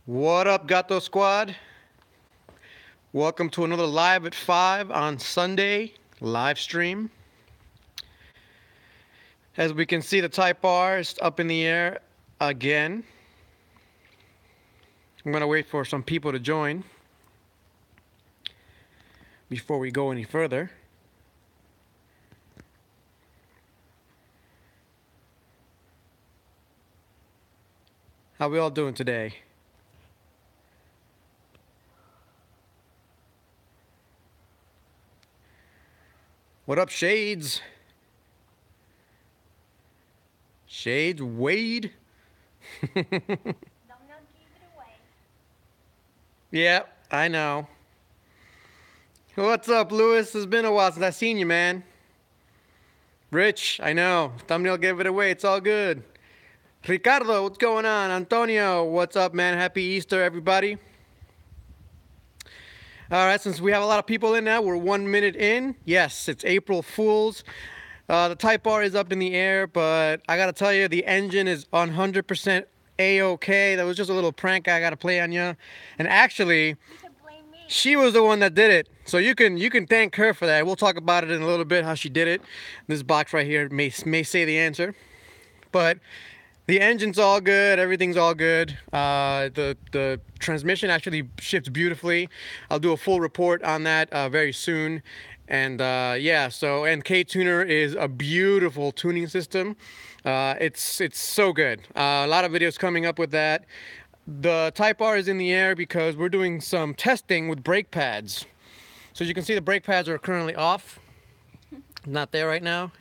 What up, Gato Squad? Welcome to another Live at 5 on Sunday live stream. As we can see, the Type R is up in the air again. I'm going to wait for some people to join before we go any further. How we all doing today? What up, Shades? Shades, Wade? Yeah, I know. What's up, Lewis? It's been a while since I seen you, man. Rich, I know. Thumbnail gave it away. It's all good. Ricardo, what's going on? Antonio, what's up, man? Happy Easter, everybody. All right, since we have a lot of people in now, we're 1 minute in. Yes, it's April Fool's. The Type R is up in the air, but I gotta tell you, the engine is 100% A-OK. That was just a little prank I gotta play on you. And actually, she was the one that did it. So you can thank her for that. We'll talk about it in a little bit, how she did it. This box right here may say the answer. But the engine's all good, everything's all good. The transmission actually shifts beautifully. I'll do a full report on that very soon. And yeah, so, and K-Tuner is a beautiful tuning system. It's so good. A lot of videos coming up with that. The Type R is in the air because we're doing some testing with brake pads. So as you can see, the brake pads are currently off. Not there right now,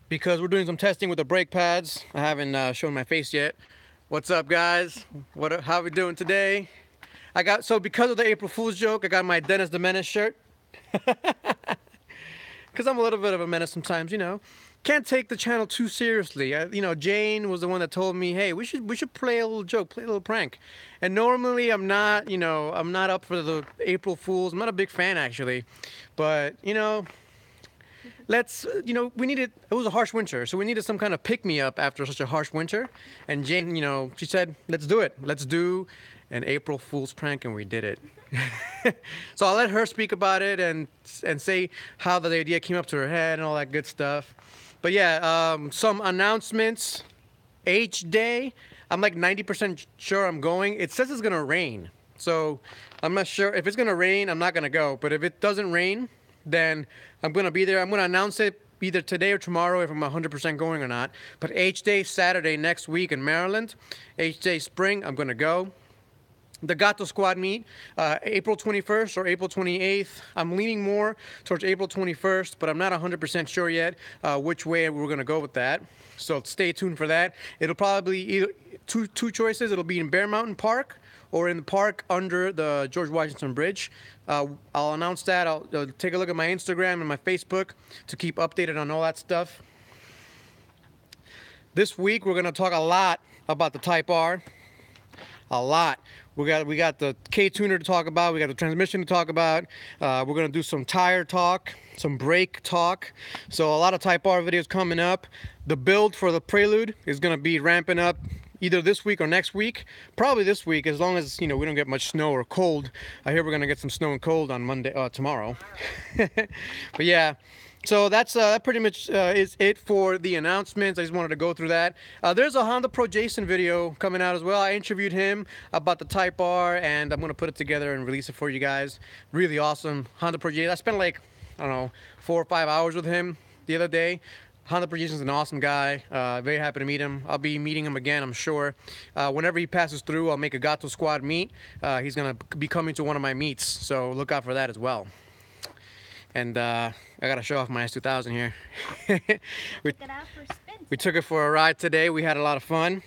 because we're doing some testing with the brake pads. I haven't shown my face yet. What's up, guys? How are we doing today? So because of the April Fool's joke, I got my Dennis the Menace shirt. Because I'm a little bit of a menace sometimes, you know. Can't take the channel too seriously. Jane was the one that told me, hey, we should play a little joke, play a little prank. And normally I'm not, I'm not up for the April Fools. I'm not a big fan, actually. But, let's, we needed, it was a harsh winter, so we needed some kind of pick-me-up after such a harsh winter. And Jane, she said, let's do it. Let's do an April Fool's prank, and we did it. So I'll let her speak about it and say how the idea came up to her head and all that good stuff. But yeah, some announcements. H-Day, I'm like 90% sure I'm going. It says it's gonna rain, so I'm not sure. If it's gonna rain, I'm not gonna go. But if it doesn't rain, then I'm gonna be there. I'm gonna announce it either today or tomorrow if I'm 100% going or not. But H-Day Saturday next week in Maryland. H-Day Spring, I'm gonna go. The Gato Squad meet, April 21st or April 28th. I'm leaning more towards April 21st, but I'm not 100% sure yet which way we're gonna go with that. So stay tuned for that. It'll probably be either two choices. It'll be in Bear Mountain Park or in the park under the George Washington Bridge. I'll announce that. I'll take a look at my Instagram and my Facebook to keep updated on all that stuff. This week we're gonna talk a lot about the Type R. A lot. We got the K-Tuner to talk about. We got the transmission to talk about. We're gonna do some tire talk, some brake talk. So a lot of Type R videos coming up. The build for the Prelude is gonna be ramping up either this week or next week. Probably this week, as long as we don't get much snow or cold. I hear we're gonna get some snow and cold on tomorrow. But yeah. So that's pretty much is it for the announcements. I just wanted to go through that. There's a Honda Pro Jason video coming out as well. I interviewed him about the Type R, and I'm going to put it together and release it for you guys. Really awesome. Honda Pro Jason. I spent like, I don't know, 4 or 5 hours with him the other day. Honda Pro Jason's an awesome guy. Very happy to meet him. I'll be meeting him again, I'm sure. Whenever he passes through, I'll make a Gato Squad meet. He's going to be coming to one of my meets, so look out for that as well. And I gotta show off my S2000 here. we took it for a ride today. We had a lot of fun.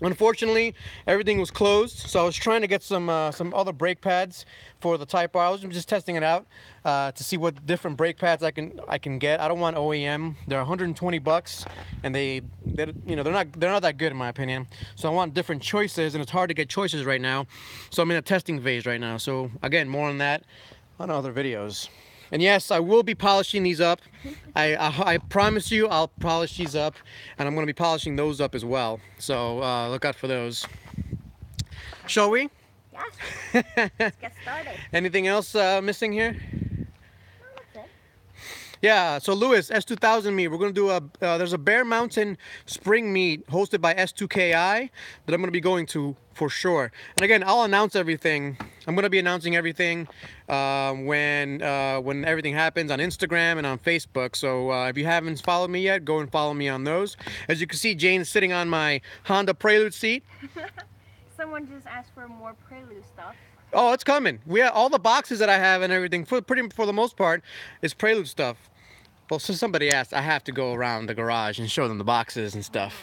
Unfortunately, everything was closed, so I was trying to get some other brake pads for the Type R. I was just testing it out to see what different brake pads I can get. I don't want OEM. They're 120 bucks, and they're not that good in my opinion. So I want different choices, and it's hard to get choices right now. So I'm in a testing phase right now. So again, more on that on other videos. And yes, I will be polishing these up. I promise you I'll polish these up, and I'm going to be polishing those up as well. So look out for those. Shall we? Yes. Let's get started. Anything else missing here? No, that's it. Yeah, so Lewis, S2000 meet. We're gonna do there's a Bear Mountain spring meet hosted by S2KI that I'm gonna be going to for sure. And again, I'll announce everything. I'm gonna be announcing everything when everything happens on Instagram and on Facebook. So if you haven't followed me yet, go and follow me on those. As you can see, Jane is sitting on my Honda Prelude seat. Someone just asked for more Prelude stuff. Oh, it's coming. We have all the boxes that I have and everything for the most part is Prelude stuff. Well, since somebody asked, I have to go around the garage and show them the boxes and stuff.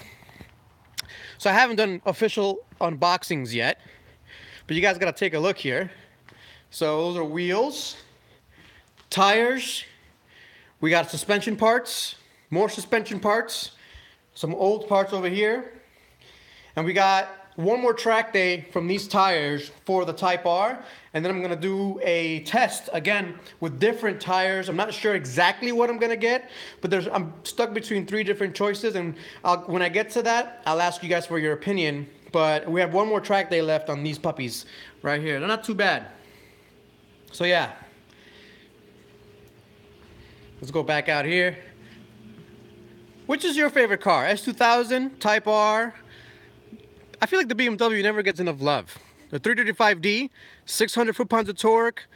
So I haven't done official unboxings yet, but you guys gotta take a look here. So those are wheels, tires, we got suspension parts, more suspension parts, some old parts over here, and we got one more track day from these tires for the Type R, and then I'm gonna do a test again with different tires. I'm not sure exactly what I'm gonna get, but I'm stuck between 3 different choices, and when I get to that, I'll ask you guys for your opinion. But we have one more track day left on these puppies right here. They're not too bad. So yeah, let's go back out here. Which is your favorite car? S2000, Type R? I feel like the BMW never gets enough love. The 335D, 600 foot-pounds of torque,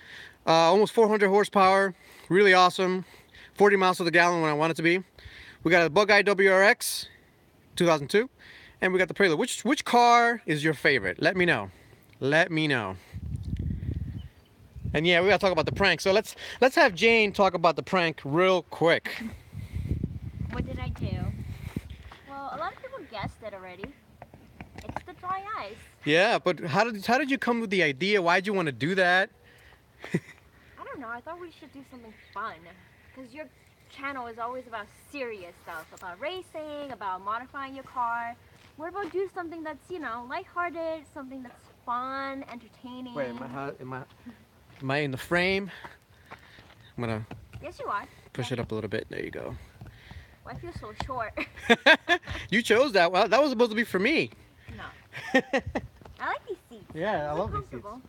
almost 400 horsepower, really awesome. 40 miles to the gallon when I want it to be. We got a Bug-Eye WRX, 2002, and we got the Prelude. Which car is your favorite? Let me know. Let me know. And yeah, we gotta talk about the prank. So let's have Jane talk about the prank real quick. What did I do? Well, a lot of people guessed it already. It's the dry ice. Yeah, but how did you come with the idea? Why did you want to do that? I don't know. I thought we should do something fun. Because your channel is always about serious stuff. About racing, about modifying your car. What about do something that's, you know, lighthearted, something that's fun, entertaining. Wait, am I in the frame? I'm gonna Yes, you are. push it up a little bit. There you go. Well, I feel so short. You chose that. Well, that was supposed to be for me. No. I like these seats. Yeah, I They're love these seats. comfortable.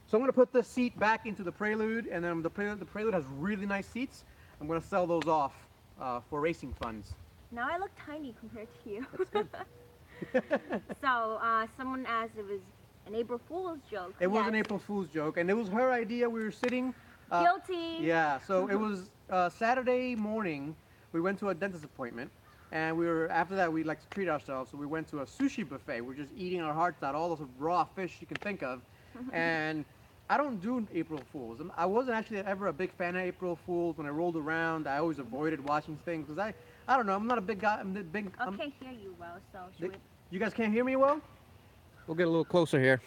So I'm gonna put this seat back into the Prelude, and then the Prelude has really nice seats. I'm gonna sell those off for racing funds. Now I look tiny compared to you. That's good. So, someone asked if it was an April Fool's joke. It was Yes. an April Fool's joke, and it was her idea. We were sitting. Guilty. Yeah, so it was Saturday morning. We went to a dentist appointment, and after that we like to treat ourselves, so we went to a sushi buffet. We're just eating our hearts out, all those raw fish you can think of. And I don't do April Fools. I wasn't actually ever a big fan of April Fools. When I rolled around, I always avoided watching things because I don't know. I'm not a big guy. I can't hear you well, so should we... You guys can't hear me well? We'll get a little closer here.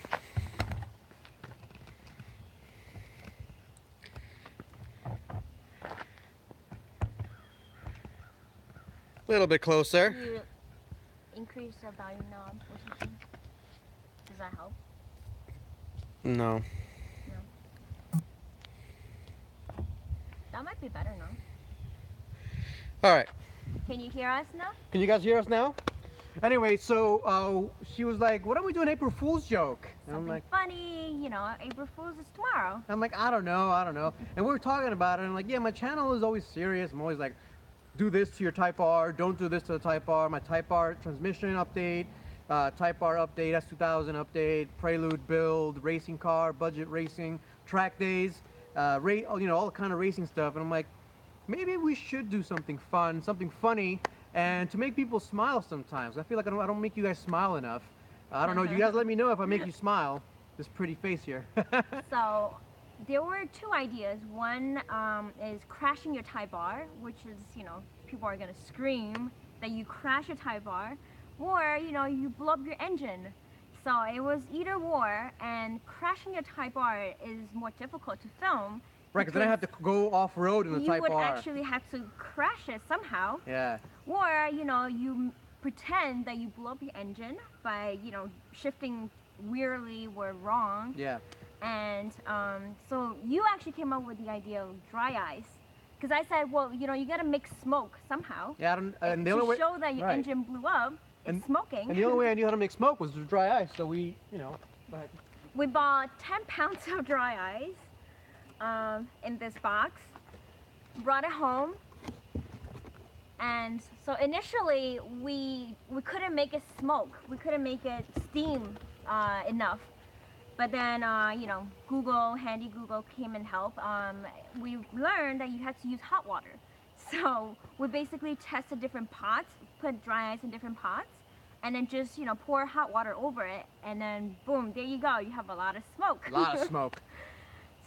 A little bit closer. You increase the volume knob or something? Does that help? No. No. That might be better now. All right. Can you hear us now? Can you guys hear us now? Anyway, so she was like, "Why don't we do an April Fool's joke?" And Something I'm like, funny, you know, April Fool's is tomorrow. I don't know. And we were talking about it, and I'm like, yeah, my channel is always serious. I'm always like, do this to your Type R, don't do this to the Type R. My Type R transmission update, Type R update, S2000 update, Prelude build, racing car, budget racing, track days, you know, all the kind of racing stuff. And I'm like, maybe we should do something fun, something funny, and to make people smile sometimes. I feel like I don't make you guys smile enough. I don't know. You guys let me know if I make you smile. This pretty face here. So, there were 2 ideas. One is crashing your Type R, which is, you know, people are going to scream that you crash your Type R, or, you know, you blow up your engine. So it was either or, and crashing your Type R is more difficult to film. Right, because then I have to go off-road in the Type R. You would actually have to crash it somehow. Yeah. Or, you know, you pretend that you blow up your engine by, you know, shifting weirdly or wrong. Yeah. And so you actually came up with the idea of dry ice. Because I said, well, you know, you got to make smoke somehow. Yeah, and the only way, show that your engine blew up, it's smoking. And the only way I knew how to make smoke was with dry ice. So we, you know, But We bought 10 pounds of dry ice in this box, brought it home, and so initially we couldn't make it smoke. We couldn't make it steam enough. But then, you know, handy Google came and helped. We learned that you had to use hot water. So we basically tested different pots, put dry ice in different pots, and then just, you know, pour hot water over it, and then boom, there you go. You have a lot of smoke. a lot of smoke.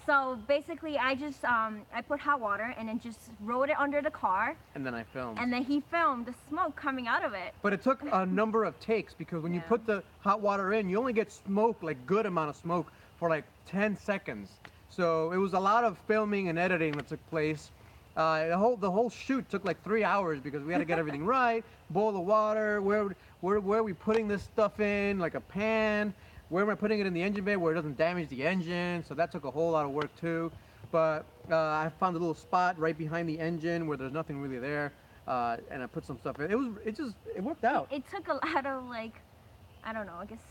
So basically, I just I put hot water and then just rolled it under the car, And then I filmed. and then he filmed the smoke coming out of it. But it took a number of takes because when you Yeah. put the hot water in, you only get smoke, like good amount of smoke, for like 10 seconds. So it was a lot of filming and editing that took place. The whole shoot took like 3 hours because we had to get everything right, boil the water, where are we putting this stuff in, like a pan, where am I putting it in the engine bay where it doesn't damage the engine. So that took a whole lot of work too. But I found a little spot right behind the engine where there's nothing really there, and I put some stuff in. It worked out. It took a lot of, like, I don't know, I guess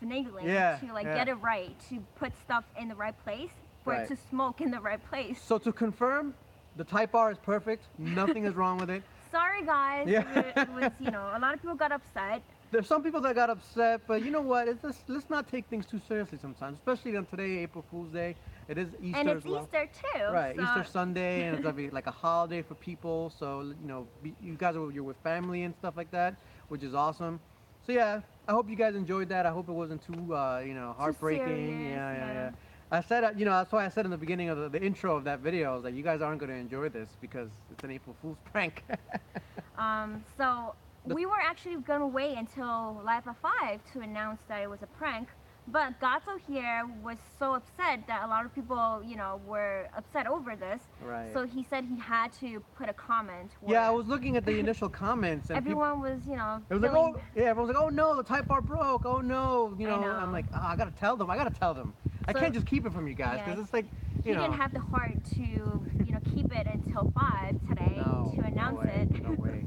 finagling Yeah, to like yeah. get it right, to put stuff in the right place for Right. it to smoke in the right place. So to confirm, the Type R is perfect. Nothing is wrong with it. Sorry guys, Yeah. it was, you know, a lot of people got upset. There's some people that got upset, but you know what? Let's not take things too seriously sometimes, especially on today, April Fool's Day. It is Easter And it's as well. Easter too. Right, so- Easter Sunday, and it's gonna be like a holiday for people. So you know, you guys you're with family and stuff like that, which is awesome. So yeah, I hope you guys enjoyed that. I hope it wasn't too you know, heartbreaking. serious, Yeah. yeah. I said, you know, that's why I said in the beginning of the intro of that video, I was like, you guys aren't going to enjoy this because it's an April Fool's prank. So we were actually gonna wait until Live at 5 to announce that it was a prank, but Gato here was so upset that a lot of people, you know, were upset over this. Right. So he said he had to put a comment. Yeah, I where was looking at the initial comments, and everyone was, you know, it was like, feeling- oh, yeah, everyone's like, oh no, the Type R broke. Oh no, you I know. know. I'm like, oh, I gotta tell them. I So- can't just keep it from you guys Yeah, because it's like, he you know. didn't have the heart to, you know, keep it until 5 today No, to announce no way, it. No way.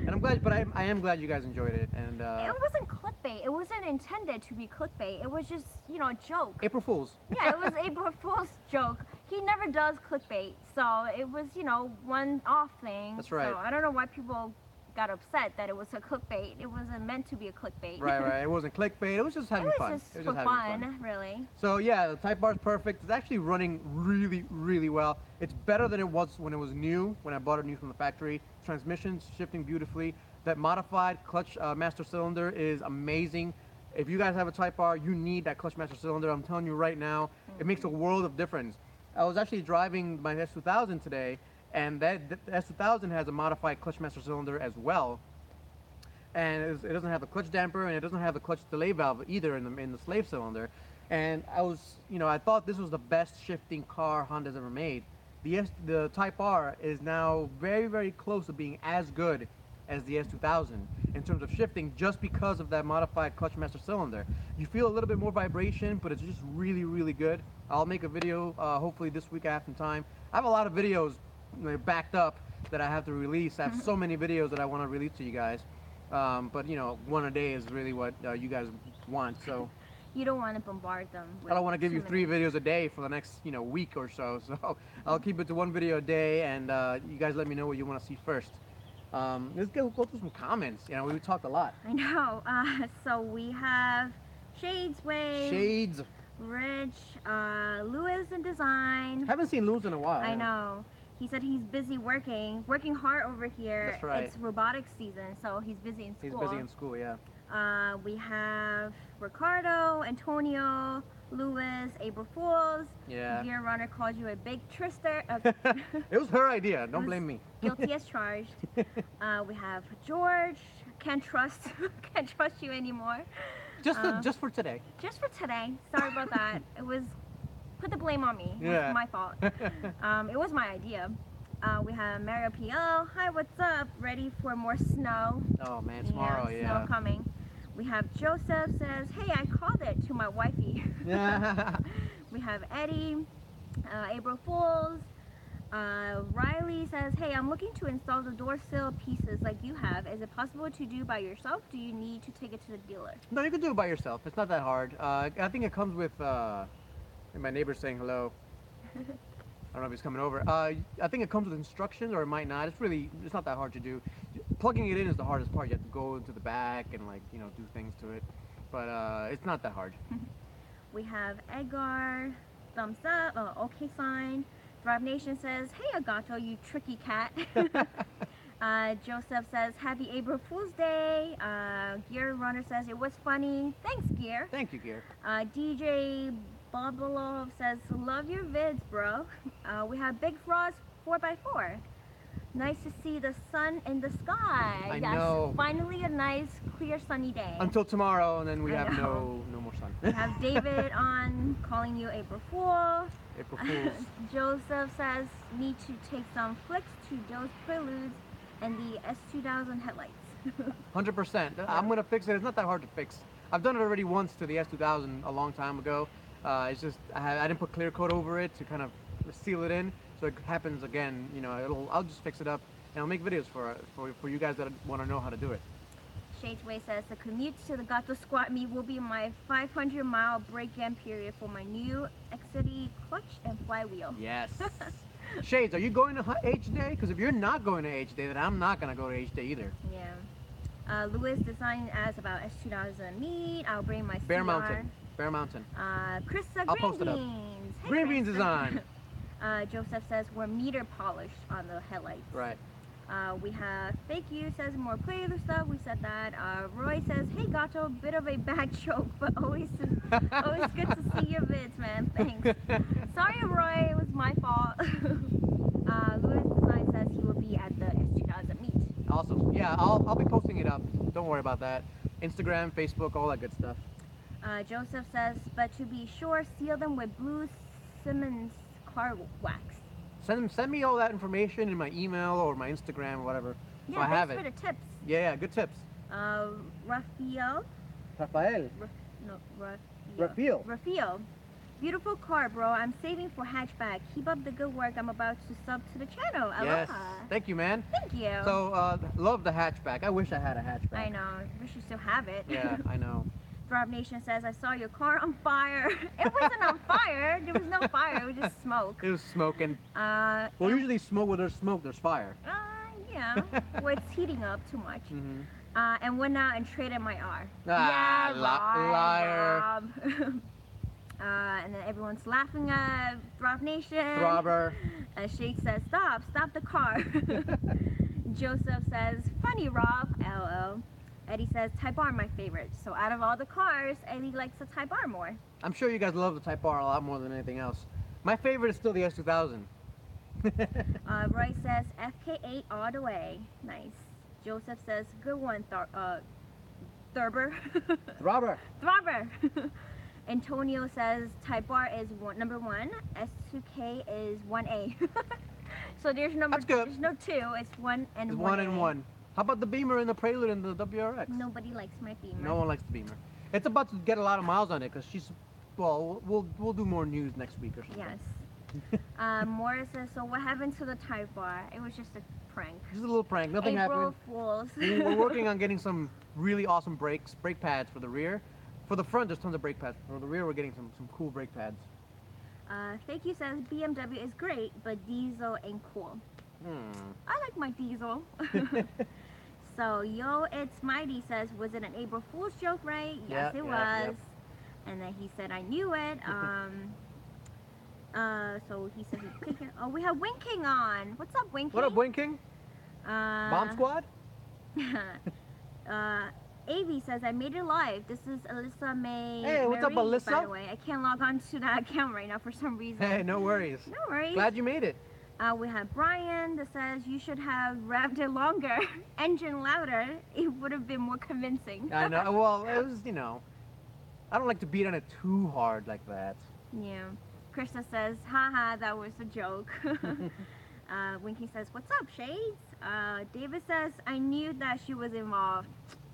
And I'm glad, but I am glad you guys enjoyed it. And It wasn't clickbait. It wasn't intended to be clickbait. It was just, you know, a joke. April Fools. Yeah, it was April Fool's joke. He never does clickbait, so it was, you know, one-off thing. That's right. So I don't know why people got upset that it was a clickbait. It wasn't meant to be a clickbait. Right. It wasn't clickbait. It was just It having was fun. just It was for just having fun, really. So yeah, the Type R is perfect. It's actually running really, really well. It's better than it was when it was new, when I bought it new from the factory. Transmission's shifting beautifully. That modified clutch master cylinder is amazing. If you guys have a Type R, you need that clutch master cylinder. I'm telling you right now, it makes a world of difference. I was actually driving my S2000 today, and the S2000 has a modified clutch master cylinder as well. And it doesn't have the clutch damper, and it doesn't have the clutch delay valve either in the slave cylinder. And I thought this was the best shifting car Honda's ever made. The Type R is now very, very close to being as good as the S2000 in terms of shifting, just because of that modified clutch master cylinder. You feel a little bit more vibration, but it's just really, really good. I'll make a video hopefully this week. I have some time. I have a lot of videos backed up that I have to release. I have so many videos that I want to release to you guys. But you know, one a day is really what you guys want. So You don't want to bombard them. I don't want to give with you too 3 many- videos a day for the next week or so. So I'll keep it to 1 video a day, and you guys let me know what you want to see first. Let's go through some comments. You know, we talked a lot. I know. So we have Shades Way, Shades. Rich, Lewis in Design. Haven't seen Luz in a while. I know. He said he's busy working hard over here. That's right. It's robotics season, so he's busy in He's school. busy in school, yeah. We have Ricardo, Antonio, Lewis, April Fools. Yeah. Gear Runner calls you a big trister. It was her idea. Don't was blame me. Guilty as charged. We have George. Can't trust you anymore. Just for today. Just for today. Sorry about that. It was, put the blame on me. It Yeah. was my fault. It was my idea. We have Mario PL. Hi, what's up? Ready for more snow? Oh man, tomorrow, Snow yeah. coming. We have Joseph says, hey, I called it to my wifey. Yeah. We have Eddie, April Fools. Riley says, hey, I'm looking to install the door sill pieces like you have. Is it possible to do by yourself? Do you need to take it to the dealer? No, you can do it by yourself. It's not that hard. I think it comes with. And my neighbor's saying hello. I don't know if he's coming over. I think it comes with instructions, or it might not. It's not that hard to do. Plugging it in is the hardest part. You have to go into the back and do things to it. But it's not that hard. We have Edgar, thumbs up, okay sign. Thrive Nation says, hey Agato, you tricky cat. Joseph says, happy April Fool's Day. Gear Runner says, it was funny. Thanks, Gear. Thank you, Gear. DJ Bobolov says, love your vids, bro. We have Big Frost 4x4. Nice to see the sun in the sky. I know. Finally a nice, clear, sunny day. Until tomorrow, and then we I have know. no more sun. We have David on calling you April Fool. April Fools. Joseph says, need to take some flicks to those preludes and the S2000 headlights. 100%. I'm gonna fix it. It's not that hard to fix. I've done it already once to the S2000 a long time ago. It's just I didn't put clear coat over it to kind of seal it in, so it happens again. I'll just fix it up, and I'll make videos for you guys that want to know how to do it. Shadesway says, the commute to the Gato Squat meet will be my 500-mile break-in period for my new X-City clutch and flywheel. Yes. Shades, are you going to H Day? Because if you're not going to H Day, then I'm not gonna go to H Day either. Yeah. Lewis Design asks about S2000 meet. I'll bring my Bear CR. Mountain. Bear Mountain. Krista I'll Green post it up. Beans. Hey, Green Beans Krista. Design. Joseph says we're meter polished on the headlights. Right. We have Fake You says more Prelude stuff. We said that. Roy says, hey Gato, bit of a bad joke, but always good to see your vids, man. Thanks. Sorry, Roy, it was my fault. Louis Design says he will be at the S2000 meet. Awesome. Yeah, I'll be posting it up. Don't worry about that. Instagram, Facebook, all that good stuff. Joseph says, but to be sure, seal them with blue Simmons car wax. Send me all that information in my email or my Instagram or whatever. Yeah, so I have thanks it. for the tips. Yeah, good tips. Raphael. Rafael. Raphael. Beautiful car, bro. I'm saving for hatchback. Keep up the good work. I'm about to sub to the channel. Aloha. Yes. Thank you, man. Thank you. So, love the hatchback. I wish I had a hatchback. I know. Wish you still have it. Yeah, I know. Throb Nation says, I saw your car on fire. It wasn't on fire. There was no fire. It was just smoke. It was smoking. Well, usually smoke, where there's smoke, there's fire. Yeah. Well, it's heating up too much. Mm-hmm. And went out and traded my R. Ah, yeah, liar. Rob. And then everyone's laughing at Throb Nation. Throbber. Shade says, stop the car. Joseph says, funny Rob, LL. Eddie says, Type R my favorite. So out of all the cars, Eddie likes the Type R more. I'm sure you guys love the Type R a lot more than anything else. My favorite is still the S2000. Roy says, FK8 all the way. Nice. Joseph says, good one, Thurber. Throbber. Throbber. Antonio says, Type R is number 1. S2K is 1A. So there's That's good. There's no 2. It's 1 and 1. It's 1 and 1. How about the Beamer and the Prelude and the WRX? Nobody likes my Beamer. No one likes the Beamer. It's about to get a lot of miles on it because she's. Well, we'll do more news next week or something. Yes. Morris says, so what happened to the Type R? It was just a prank. Just a little prank. Nothing April happened. Fools. We're working on getting some really awesome brake pads for the rear. For the front, there's tons of brake pads. For the rear, we're getting some cool brake pads. Fake You says BMW is great, but diesel ain't cool. I like my diesel. So, yo, it's Mighty says, was it an April Fool's joke, right? Yes, it was. Yep. And then he said, I knew it. So he said, oh, we have Winking on. What's up, Winking? What up, Winking? Bomb Squad? Avi says, I made it live. This is Alyssa May. Hey, what's up, Alyssa? By the way, I can't log on to that account right now for some reason. Hey, no worries. No worries. Glad you made it. We have Brian that says, you should have revved it longer, engine louder. It would have been more convincing. I know. Well, it was, I don't like to beat on it too hard like that. Yeah. Krista says, haha, that was a joke. Winky says, what's up, Shades? David says, I knew that she was involved.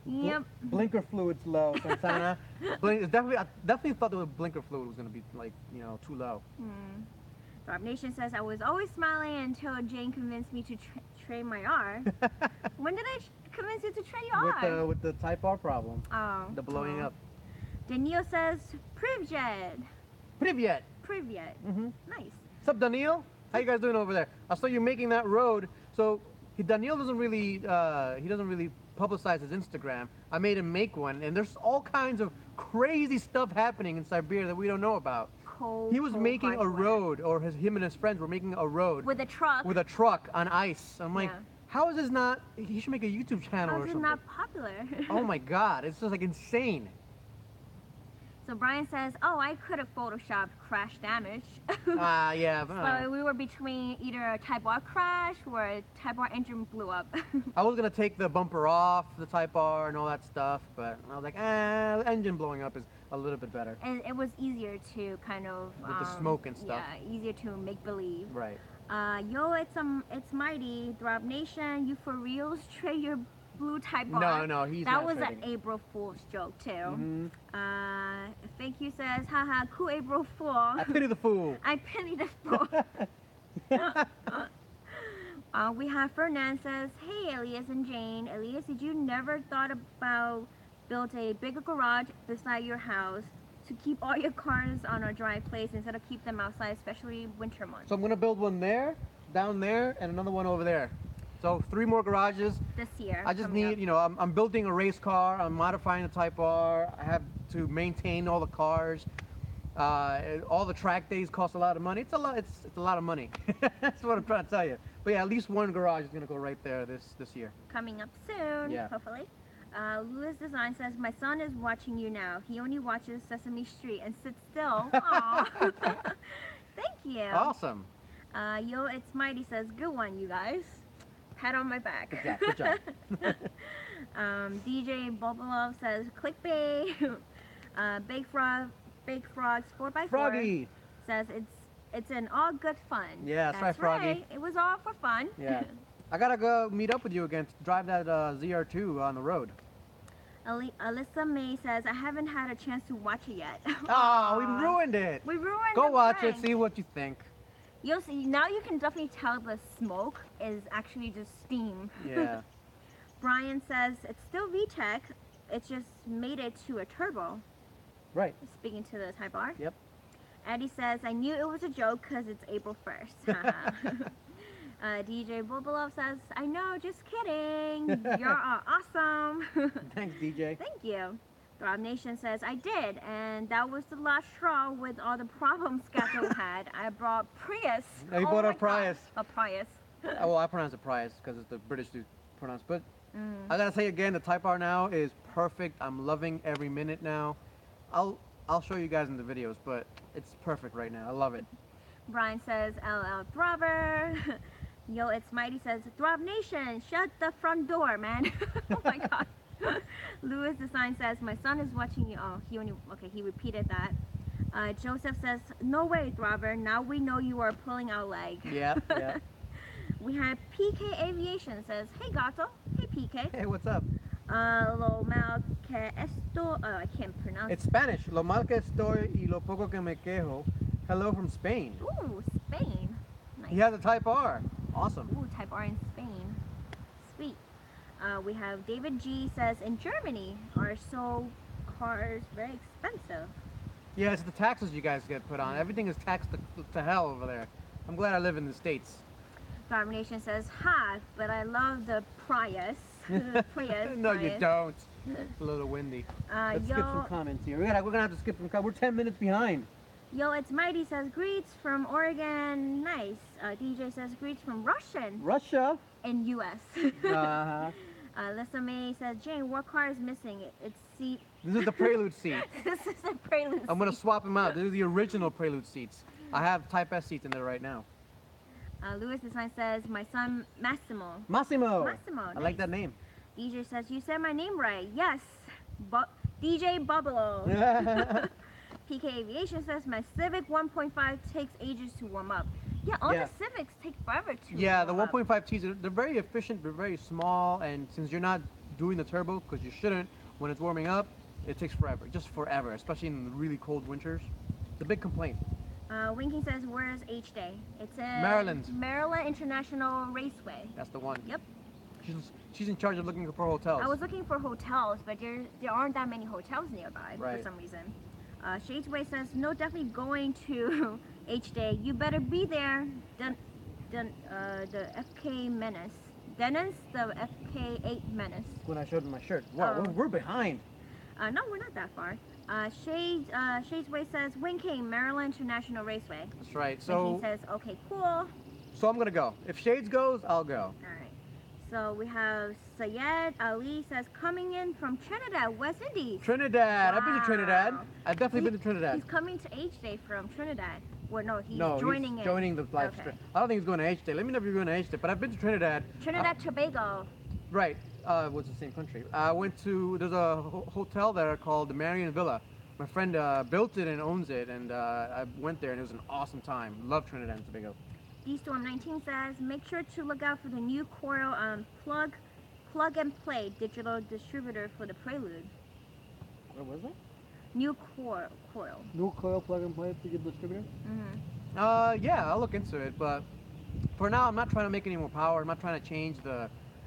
Yep. Blinker fluid's low, Santana. I definitely thought the blinker fluid was going to be, too low. Rob Nation says, I was always smiling until Jane convinced me to trade my R. When did I convince you to trade your R? With the Type R problem. Oh. The blowing up. Daniil says, Privyet. Privyet. Privyet. Nice. What's up, Daniil? How you guys doing over there? I saw you making that road. So Daniil doesn't really publicize his Instagram. I made him make one, and there's all kinds of crazy stuff happening in Siberia that we don't know about. He was making a road, or him and his friends were making a road with a truck. With a truck on ice. I'm like, how is this not? He should make a YouTube channel or something. How is it not popular? Oh my God, it's just like insane. So Brian says, oh, I could have photoshopped crash damage. Yeah. So we were between either a Type R crash or a Type R engine blew up. I was gonna take the bumper off the Type R and all that stuff, but I was like, the engine blowing up is a little bit better. And it was easier to kind of with the smoke and stuff. Yeah, easier to make believe. Right. Yo, it's mighty. Throb Nation, you for reals trade your blue Type R? No, he's that not was trading. an April Fool's joke too. Thank you says, haha, cool April Fool. I pity the fool. I pity the fool. We have Fernand says, hey Elias and Jane. Elias, did you never thought about build a bigger garage beside your house to keep all your cars on a dry place instead of keep them outside, especially winter months? So I'm gonna build one there, down there, and another one over there. So 3 more garages. This year. I just need, I'm building a race car. I'm modifying the Type R. I have to maintain all the cars. All the track days cost a lot of money. It's a lot of money. That's what I'm trying to tell you. But yeah, at least one garage is gonna go right there this year. Coming up soon, hopefully. Lewis Design says, my son is watching you now. He only watches Sesame Street and sits still. Aww. Thank you. Awesome. Yo, it's Mighty says, good one, you guys. Pat on my back. Good job. DJ Bobolov says, clickbait. Big Frogs 4x4 Froggy says it's an all good fun. Yeah, that's right, Froggy. Right. It was all for fun. Yeah. I gotta go meet up with you again to drive that ZR2 on the road. Alyssa May says, I haven't had a chance to watch it yet. Oh, we ruined it. We ruined it. Go watch it, see what you think. You'll see, now you can definitely tell the smoke is actually just steam. Yeah. Brian says, it's still VTEC, it's just made it to a turbo. Right. Speaking to the Type R. Yep. Eddie says, I knew it was a joke because it's April 1st. DJ Bobolov says, I know, just kidding. You're awesome. Thanks, DJ. Thank you. Throb Nation says, I did, and that was the last straw with all the problems Scatto had. I brought Prius. You bought a Prius. A Prius. Well, I pronounce it Prius because it's the British do pronounce. But I gotta say again, the Type R now is perfect. I'm loving every minute now. I'll show you guys in the videos, but it's perfect right now. I love it. Brian says, LL Throbber. Yo, it's Mighty says, Throb Nation, shut the front door, man. Oh my God. Lewis Design says, my son is watching you. Oh, he repeated that. Joseph says, no way, Throbber. Now we know you are pulling out leg. Yeah. We have PK Aviation says, hey Gato. Hey PK. Hey, what's up? Lo mal que esto, I can't pronounce. It's Spanish. Lo mal que estoy y lo poco que me quejo. Hello from Spain. Ooh, Spain. Nice. He has a Type R. Awesome. Ooh, Type R in Spain. Sweet. We have David G says, in Germany, are so cars very expensive? Yeah, it's the taxes you guys get put on. Everything is taxed to hell over there. I'm glad I live in the States. Domination says, ha, but I love the Prius. Prius. No, you don't. It's a little windy. Let's skip some comments here. We're gonna have to skip some comments. We're 10 minutes behind. Yo, it's Mighty says, greets from Oregon. Nice. DJ says, greets from Russia. And US. Uh-huh. Lisa May says, Jane, what car is missing? It's seat. This is the Prelude seat. This is the Prelude I'm gonna swap them out. These are the original Prelude seats. I have Type S seats in there right now. Lewis Design says, my son Massimo. Massimo. Nice. I like that name. DJ says, you said my name right. Yes. DJ Bubbalo. PK Aviation says, my Civic 1.5 takes ages to warm up. Yeah, all the Civics take forever to Yeah, the warm up. 1.5Ts, they're very efficient, they're very small, and since you're not doing the turbo, because you shouldn't, when it's warming up, it takes forever, just forever, especially in the really cold winters. It's a big complaint. Winking says, where's H-Day? It's in Maryland. Maryland International Raceway. That's the one. Yep. She's in charge of looking for hotels. I was looking for hotels, but there aren't that many hotels nearby for Right. some reason. Shadesway says, no, definitely going to H-Day. You better be there. The FK Menace. Dennis, the FK8 Menace. When I showed him my shirt. Wow, Oh. we're behind. No, we're not that far. Shadesway says, Winking, Maryland International Raceway. That's right. And So, he says, okay, cool. All so I'm gonna go. If Shades goes, I'll go. right. So we have Sayed Ali says, coming in from Trinidad, West Indies. Trinidad. I've been to Trinidad. Wow. I've definitely been to Trinidad. He's coming to H-Day from Trinidad. Well, no, he's No, joining he's in. joining the live Okay. stream. I don't think he's going to H-Day. Let me know if you're going to H-Day. But I've been to Trinidad. Trinidad Tobago. Right. What's the same country? I went to, there's a hotel there called the Marion Villa. My friend built it and owns it, and I went there, and it was an awesome time. Love Trinidad and Tobago. D-Storm19 says, make sure to look out for the new Coil plug and play digital distributor for the Prelude. What was that? New Coil. No coil plug and play to get distributor? Yeah, I'll look into it, but for now, I'm not trying to make any more power. I'm not trying to change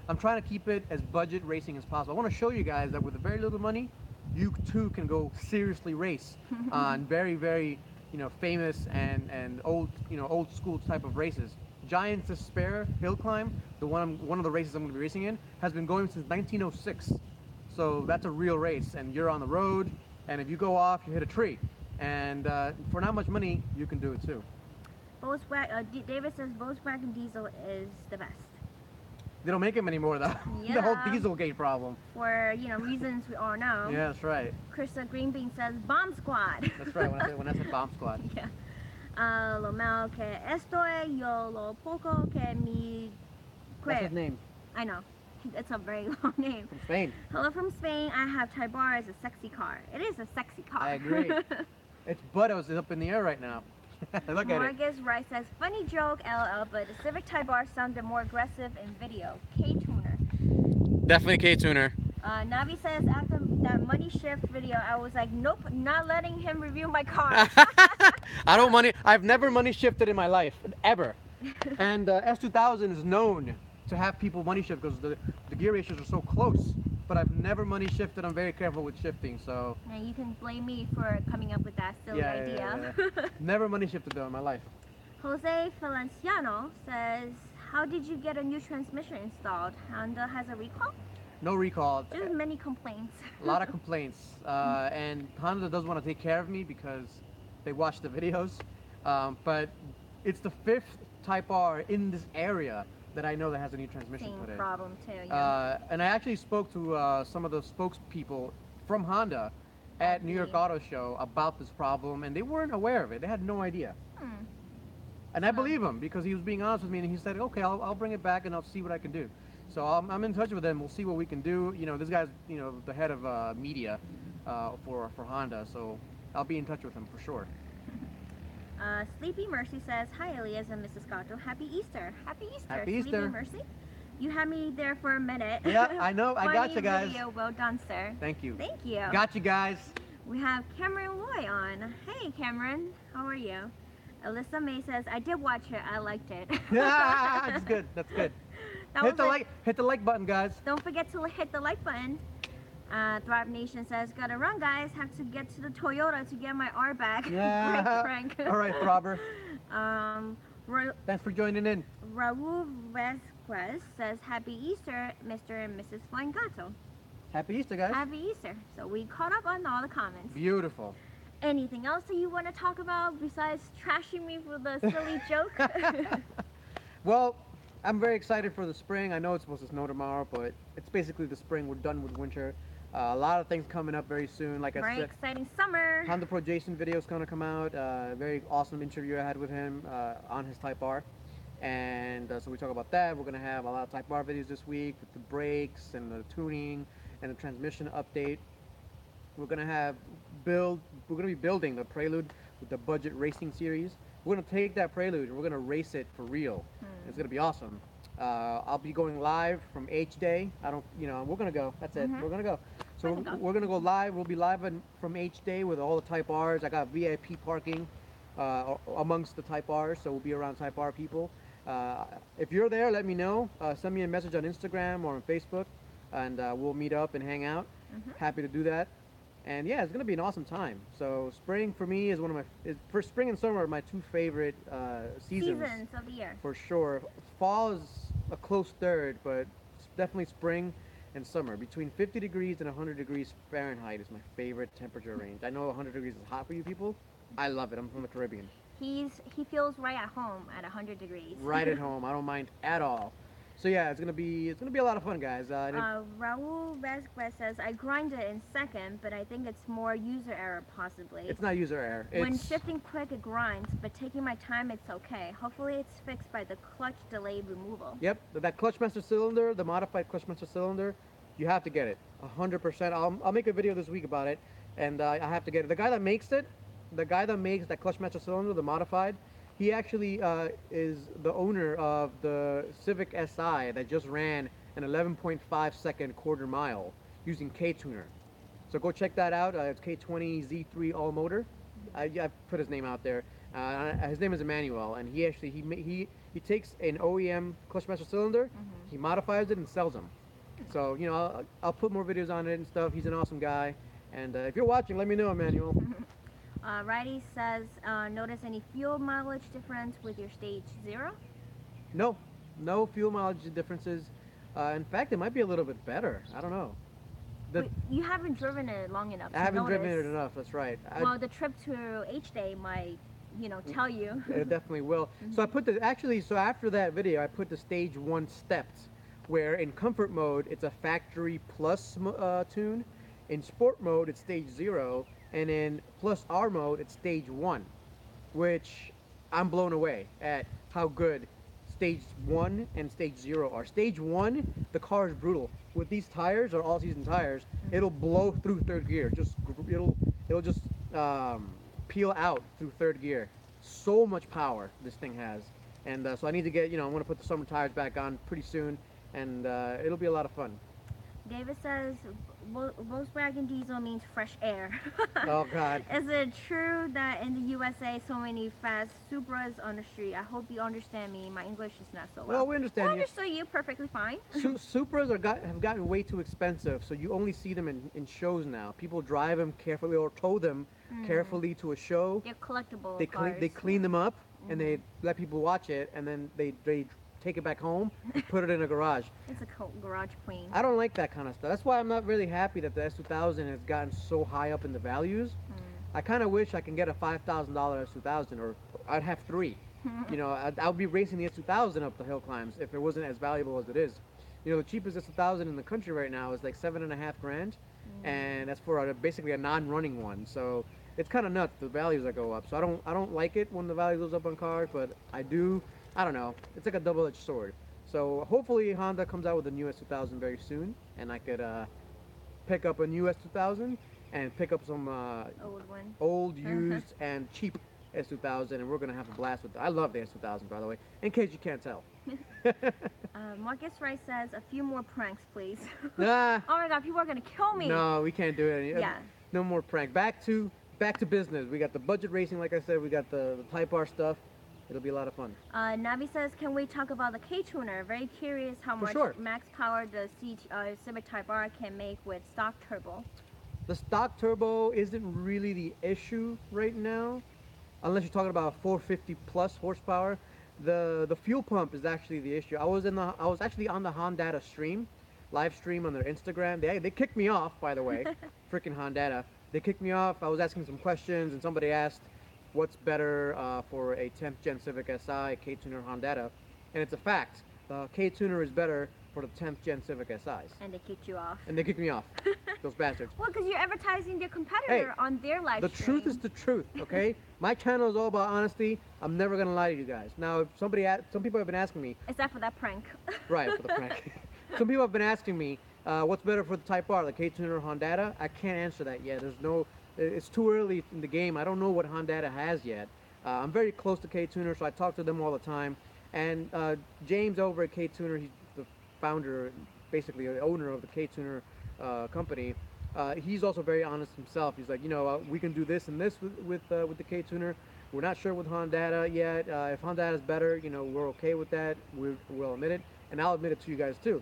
I'm trying to keep it as budget racing as possible. I want to show you guys that with very little money, you too can go seriously race on very, very, famous and old, old school type of races. Giants Despair Hill Climb, one of the races I'm going to be racing in, has been going since 1906. So that's a real race, and you're on the road, and if you go off, you hit a tree. And for not much money, you can do it too. David says Volkswagen Diesel is the best. They don't make them anymore though. The whole Yeah. Dieselgate problem. For, reasons we all know. Yeah, that's right. Krista Greenbean says Bomb Squad. That's right. When I said Bomb Squad. Yeah. Lomel que estoy, yo lo poco que mi What's his name? I know. It's a very long name. From Spain. Hello from Spain. I have Tybar as a sexy car. It is a sexy car. I agree. Its butt is up in the air right now. Look at it. Marcus Rice says, funny joke, LL, but the Civic Tybar sounded more aggressive in video. K-Tuner. Definitely K-Tuner. Navi says, after that money shift video, I was like, nope, not letting him review my car. I've never money shifted in my life, ever. And S2000 is known to have people money shift because the gear ratios are so close. But I've never money shifted. I'm very careful with shifting, so. And you can blame me for coming up with that silly idea. Yeah. Never money shifted though in my life. Jose Valenciano says, how did you get a new transmission installed? Honda has a recall? No recall. Just many complaints. A lot of complaints. And Honda does want to take care of me because they watch the videos. But it's the 5th Type R in this area that I know that has a new transmission Same put in. problem too, yeah. And I actually spoke to some of the spokespeople from Honda at New York Auto Show about this problem, and they weren't aware of it. They had no idea. And I believe him because he was being honest with me, and he said, okay, I'll bring it back and I'll see what I can do. So I'm in touch with him. We'll see what we can do. This guy's, the head of media for Honda, so I'll be in touch with him for sure. Sleepy Mercy says, hi Elias and Mrs. Scotto, happy Easter. Happy Easter, Happy Sleepy Easter. Mercy. You had me there for a minute. Yeah, I know. I got you guys. Video. Well done, sir. Thank you. Thank you. Got you guys. We have Cameron Loy on. Hey Cameron, how are you? Alyssa May says, I did watch it. I liked it. That's good. That's good. That was Hit the like button, guys. Don't forget to hit the like button. Thrive Nation says, gotta run guys, have to get to the Toyota to get my R back. Yeah. Frank. All right, Robert. Thanks for joining in. Raul Vasquez says, happy Easter, Mr. and Mrs. Flying Gato. Happy Easter, guys. Happy Easter. So we caught up on all the comments. Beautiful. Anything else that you want to talk about besides trashing me for the silly joke? Well, I'm very excited for the spring. I know it's supposed to snow tomorrow, but it's basically the spring. We're done with winter. A lot of things coming up very soon. Like I Very said, exciting summer. Honda Pro Jason video is going to come out. Very awesome interview I had with him on his Type R. And so we talk about that. We're going to have a lot of Type R videos this week with the brakes and the tuning and the transmission update. We're going to be building the Prelude with the budget racing series. We're going to take that Prelude and we're going to race it for real. It's going to be awesome. I'll be going live from H-Day. We're going to go. That's it. We're going to go. So we're going to go live. We'll be live from H-Day with all the Type Rs. I got VIP parking. amongst the Type R's, so we'll be around Type R people. If you're there, let me know. Send me a message on Instagram or on Facebook, and we'll meet up and hang out. Happy to do that. And yeah, it's gonna be an awesome time. So spring for me is one of for spring and summer are my two favorite seasons Seasons of the year. for sure. Fall is a close third, but it's definitely spring and summer. Between 50 degrees and 100 degrees Fahrenheit is my favorite temperature range. I know 100 degrees is hot for you people. I love it. I'm from the Caribbean. He feels right at home at 100 degrees. Right at home. I don't mind at all. So yeah, it's gonna be a lot of fun, guys. Raul Vasquez says, I grinded in second, but I think it's more user error possibly. It's not user error. When It's, shifting quick, it grinds, but taking my time, it's okay. Hopefully, it's fixed by the clutch delay removal. Yep, that clutch master cylinder, the modified clutch master cylinder, you have to get it. 100%. I'll make a video this week about it, and I have to get it. The guy that makes that clutch master cylinder, the modified, he actually is the owner of the Civic Si that just ran an 11.5 second quarter mile using K-Tuner. So go check that out. It's K20 Z3 all motor. I put his name out there. His name is Emmanuel, and he actually he takes an OEM clutch master cylinder, he modifies it and sells them. So you know I'll put more videos on it and stuff. He's an awesome guy, and if you're watching, let me know, Emmanuel. Riley says, notice any fuel mileage difference with your stage 0? No fuel mileage differences. In fact, it might be a little bit better. I don't know. Wait, you haven't driven it long enough I to haven't driven notice. it enough. That's right. Well, the trip to H-Day might, tell you. It definitely will. So I put so after that video, I put the stage 1 steps, where in comfort mode it's a factory plus tune, in sport mode it's stage 0, and in plus R mode it's stage 1, which I'm blown away at how good stage 1 and stage 0 are. Stage 1, the car is brutal. With these tires, or all-season tires, it'll blow through third gear. It'll just peel out through third gear. So much power this thing has, and so I need to get. I'm gonna put the summer tires back on pretty soon, and it'll be a lot of fun. David says, Volkswagen diesel means fresh air. Oh God. Is it true that in the USA so many fast Supras on the street? I hope you understand me. My English is not so well. Well, we understand I you. understood you perfectly fine. Supras have gotten way too expensive, so you only see them in shows now. People drive them carefully or tow them carefully to a show. They're collectible They cars. clean them up and they let people watch it, and then they take it back home and put it in a garage. It's a garage queen. I don't like that kind of stuff. That's why I'm not really happy that the S2000 has gotten so high up in the values. I kind of wish I can get a $5,000 S2000, or I'd have 3. I'd be racing the S2000 up the hill climbs if it wasn't as valuable as it is. The cheapest S2000 in the country right now is like $7.5 grand, and that's for basically a non-running one. So it's kind of nuts, the values that go up. So I don't like it when the value goes up on cars, but I do. I don't know. It's like a double-edged sword. So hopefully Honda comes out with a new S2000 very soon, and I could pick up a new S2000 and pick up some old, used, and cheap S2000, and we're gonna have a blast with it. I love the S2000, by the way, in case you can't tell. Marcus Rice says, a few more pranks, please. Nah. Oh my God, people are gonna kill me. No, we can't do it. Yeah. No more prank. Back to business. We got the budget racing, like I said. We got the Type R stuff. It'll be a lot of fun. Navi says, can we talk about the K-Tuner? Very curious how much max power the Civic Type R can make with stock turbo. The stock turbo isn't really the issue right now, unless you're talking about 450 plus horsepower. The fuel pump is actually the issue. I was actually on the Honda stream, live stream on their Instagram. They kicked me off, by the way. Freaking Honda. They kicked me off. I was asking some questions, and somebody asked, what's better for a 10th gen Civic Si, K-Tuner, Honda? And it's a fact. The K-Tuner is better for the 10th gen Civic SIs. And they kicked you off. And they kicked me off. Those bastards. Well, because you're advertising their competitor on their live stream. The truth is the truth, okay? My channel is all about honesty. I'm never going to lie to you guys. Now, if some people have been asking me. Except for that prank. Right, for the prank. Some people have been asking me, what's better for the Type R, the K-Tuner or Honda? I can't answer that yet. It's too early in the game. I don't know what Honda has yet. I'm very close to K-Tuner, so I talk to them all the time. And James over at K-Tuner, he's the founder, basically the owner of the K-Tuner company. He's also very honest himself. He's like, we can do this and this with the K-Tuner. We're not sure with Honda yet. If Honda is better, you know, we're okay with that. We'll admit it, and I'll admit it to you guys too.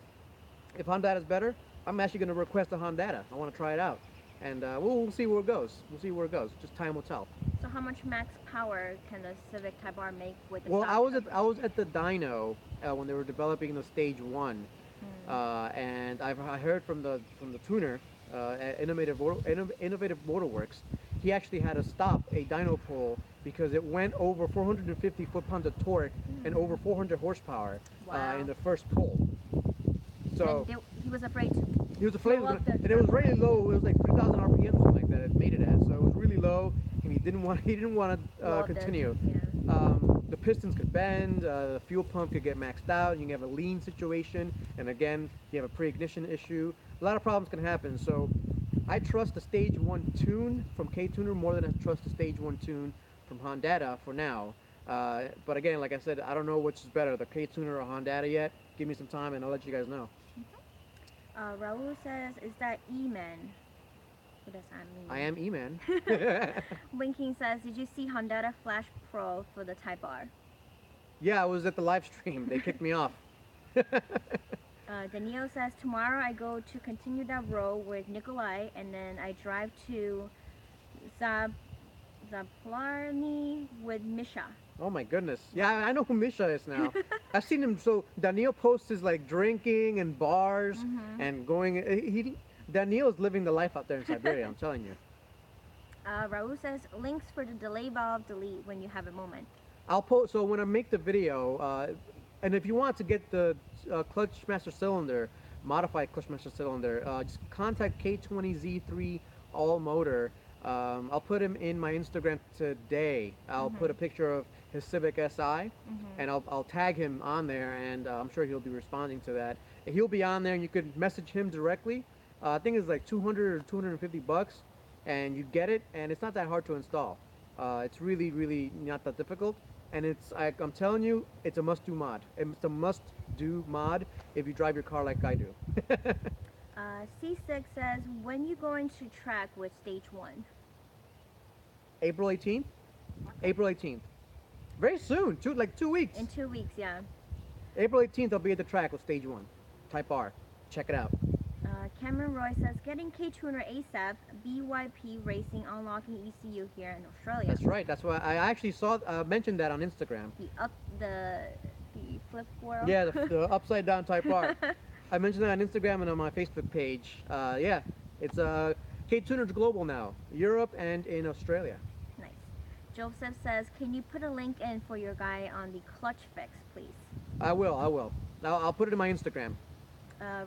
If Honda is better, I'm actually going to request a Honda. I want to try it out, and we'll see where it goes. We'll see where it goes. Just time will tell. So how much max power can the Civic Type R make with the Well, stock I was at the dyno when they were developing the stage 1, and I heard from the tuner at Innovative Motorworks. He actually had to stop a dyno pull because it went over 450 foot-pounds of torque and over 400 horsepower Wow. in the first pull. So he was afraid to. he was afraid, blow up the and it was really low. It was like 3,000 RPM, something like that. It made it at, so it was really low, and he didn't want blow to up continue. Yeah. The pistons could bend, the fuel pump could get maxed out, you can have a lean situation, and again, you have a pre-ignition issue. A lot of problems can happen, so I trust the Stage 1 tune from K-Tuner more than I trust the Stage 1 tune from Honda for now. But again, like I said, I don't know which is better, the K-Tuner or Honda yet. Give me some time and I'll let you guys know. Raul says, is that E-Man? What does that mean? I am E-Man. Winking says, did you see Honda Flash Pro for the Type R? Yeah, I was at the live stream. They kicked me off. Danielle says, tomorrow I go to continue that road with Nikolai, and then I drive to Zaplarny with Misha. Oh my goodness. Yeah, I know who Misha is now. I've seen him. So Daniel posts his like drinking and bars and going. Daniel is living the life out there in Siberia, I'm telling you. Raul says, links for the delay valve delete when you have a moment. I'll post, so when I make the video, and if you want to get the clutch master cylinder, modified clutch master cylinder, just contact K20Z3 All Motor. I'll put him in my Instagram today. I'll put a picture of his Civic Si, and I'll tag him on there, and I'm sure he'll be responding to that. He'll be on there, and you could message him directly. I think it's like 200 or 250 bucks, and you get it, and it's not that hard to install. It's really, really not that difficult, and I'm telling you, it's a must-do mod. It's a must-do mod if you drive your car like I do. C6 says, when you going to track with Stage 1? April 18th? April 18th. Very soon, like 2 weeks. In 2 weeks, yeah. April 18th, I'll be at the track with Stage 1, Type R. Check it out. Cameron Roy says, getting K-Tuner ASAP, BYP Racing unlocking ECU here in Australia. That's right. That's why I actually mentioned that on Instagram. The flip world? Yeah, the upside down Type R. I mentioned that on Instagram and on my Facebook page. Yeah, it's K-Tuner's global now, Europe and in Australia. Nice. Joseph says, can you put a link in for your guy on the clutch fix, please? I will. I'll put it in my Instagram.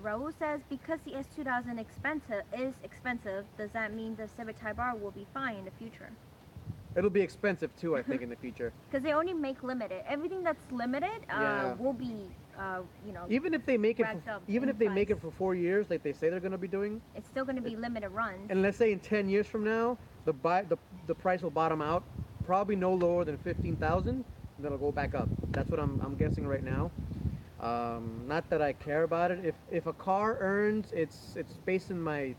Raul says, because the S2000 is expensive, does that mean the Civic Type R will be fine in the future? It'll be expensive too, I think, in the future. Because they only make limited. Everything that's limited will be, you know, even if they make it, make it for 4 years, like they say they're going to be doing, it's still going to be limited runs. and let's say in 10 years from now, the price will bottom out, probably no lower than 15,000, and then it'll go back up. That's what I'm guessing right now. Not that I care about it. If a car earns its space in my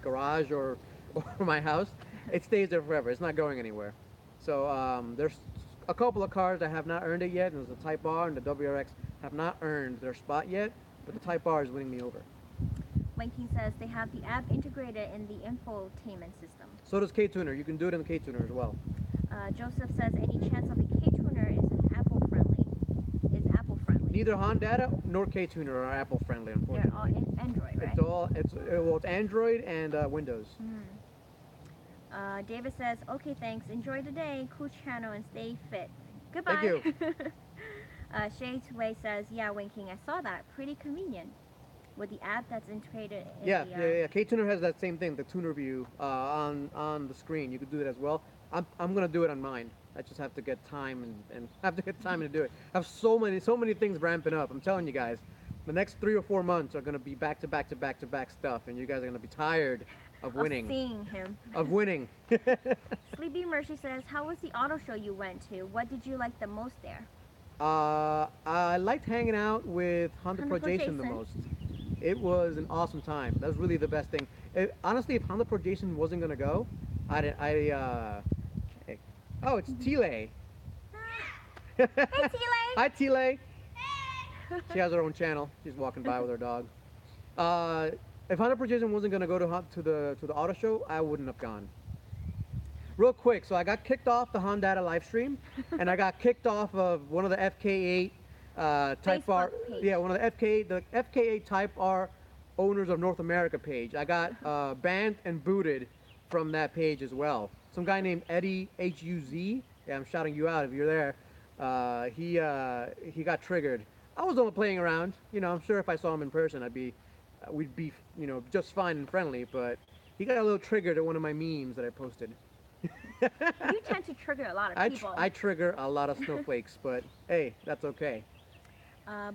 garage or my house, it stays there forever. It's not going anywhere. So there's a couple of cars that have not earned it yet, and there's the Type R and the WRX have not earned their spot yet, but the Type R is winning me over. Wanking says they have the app integrated in the infotainment system. So does K-Tuner. You can do it in the K-Tuner as well. Joseph says, any chance of the K-Tuner is Apple friendly? Neither Honda nor K-Tuner are Apple friendly, unfortunately. They're all in Android, right? It's Android and Windows. David says, okay, thanks. Enjoy the day. Cool channel and stay fit. Goodbye. Thank you. Shades Way says, yeah, Winking, I saw that. Pretty convenient. With the app that's integrated in yeah. K-Tuner has that same thing, the tuner view on the screen. You could do that as well. I'm gonna do it on mine. I just have to get time and have to get time to do it. I have so many things ramping up. I'm telling you guys, the next 3 or 4 months are gonna be back to back stuff, and you guys are gonna be tired of winning. Of seeing him. Of winning. Sleepy Mercy says, how was the auto show you went to? What did you like the most there? I liked hanging out with Honda Pro Jason the most. It was an awesome time. That was really the best thing. Honestly, if Honda Pro Jason wasn't gonna go, Oh, it's Tile. Hey, Tile. Hi, Tile. She has her own channel. She's walking by with her dog. If Honda Precision wasn't gonna go to the auto show, I wouldn't have gone. Real quick, so I got kicked off the Honda live stream, and I got kicked off of one of the FK8 Type Facebook R. page. Yeah, one of the FK8 Type R owners of North America page. I got banned and booted from that page as well. Some guy named Eddie HUZ. Yeah, I'm shouting you out if you're there. He got triggered. I was only playing around. You know, I'm sure if I saw him in person, we'd be, just fine and friendly. But he got a little triggered at one of my memes that I posted. You tend to trigger a lot of people. I trigger a lot of snowflakes, but hey, that's okay.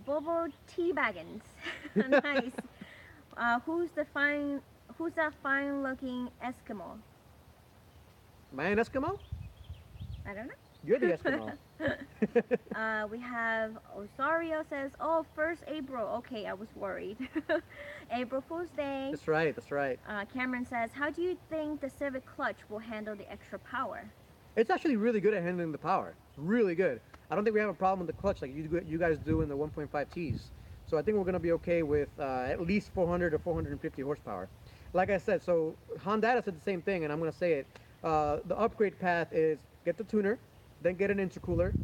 Bobo Teabaggins. Nice. Who's that fine-looking Eskimo? Am I an Eskimo? I don't know. You're the Eskimo. We have Osario says, "Oh, first April. Okay, I was worried. April Fool's Day." That's right. That's right. Cameron says, "How do you think the Civic clutch will handle the extra power?" It's actually really good at handling the power. Really good. I don't think we have a problem with the clutch like you guys do in the 1.5 Ts. So I think we're gonna be okay with at least 400 or 450 horsepower. Like I said, so Honda said the same thing, and I'm gonna say it. The upgrade path is get the tuner, then get an intercooler,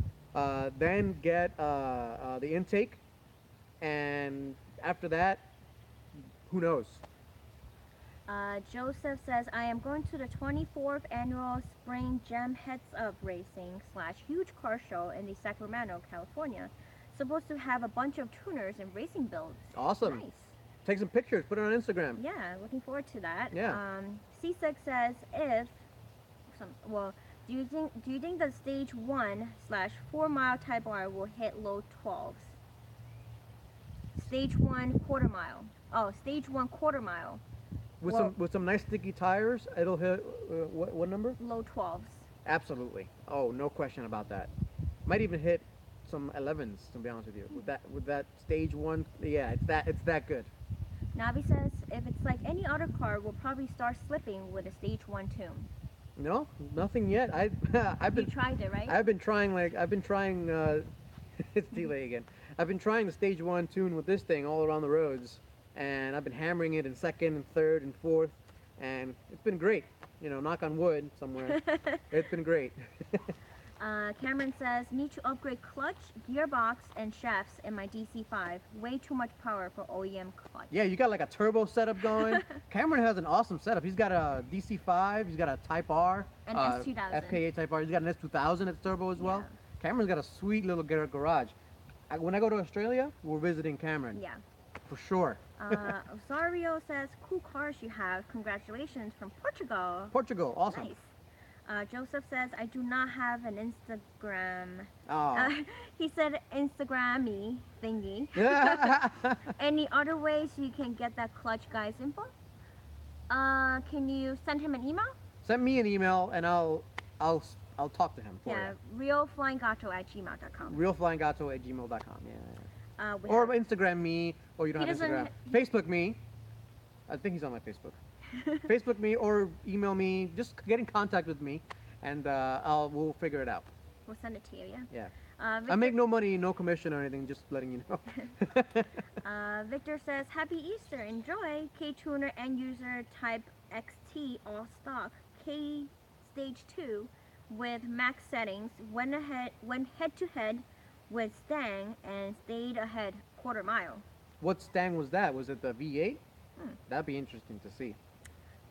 then get the intake, and after that, who knows? Joseph says, "I am going to the 24th annual Spring Jam Heads Up Racing / huge car show in the Sacramento, California. Supposed to have a bunch of tuners and racing builds." Awesome. Nice. Take some pictures, put it on Instagram. Yeah, looking forward to that. Yeah. C6 says, do you think the stage 1 / 4 mile Type R will hit low 12s? Stage 1 quarter mile. Oh, stage 1 quarter mile. With some nice sticky tires, it'll hit what number? Low 12s. Absolutely. Oh, no question about that. Might even hit some 11s, to be honest with you. With that stage 1, yeah, it's that good. Navi says, if it's like any other car, we'll probably start slipping with a stage 1 tune. No, nothing yet. You tried it, right? I've been trying it's delay again. I've been trying the stage 1 tune with this thing all around the roads, and I've been hammering it in second and third and fourth, and it's been great. Knock on wood somewhere. It's been great. Cameron says, need to upgrade clutch, gearbox, and shafts in my DC5. Way too much power for OEM clutch. Yeah, you got like a turbo setup going. Cameron has an awesome setup. He's got a DC5, he's got a Type R, An S2000. FK8 Type R. He's got an S2000 that's turbo as well. Yeah. Cameron's got a sweet little garage. When I go to Australia, we're visiting Cameron. Yeah. For sure. Osario says, cool cars you have. Congratulations from Portugal. Portugal, awesome. Nice. Joseph says, I do not have an Instagram. Oh. He said Instagram-y thingy. Any other ways you can get that clutch guy's info? Can you send him an email? Send me an email and I'll talk to him for Yeah, you. realflyinggato@gmail.com. Realflyinggato@gmail.com. Yeah. We Or have- Instagram me, or you don't He have Instagram. doesn't- Facebook me. I think he's on my Facebook. Facebook me or email me. Just get in contact with me, and we'll figure it out. We'll send it to you, yeah? Yeah. Victor, I make no money, no commission or anything. Just letting you know. Victor says, Happy Easter. Enjoy. K-Tuner End User Type XT All Stock. K Stage 2 with max settings. Went head to head with Stang and stayed ahead quarter mile. What Stang was that? Was it the V8? Hmm. That'd be interesting to see.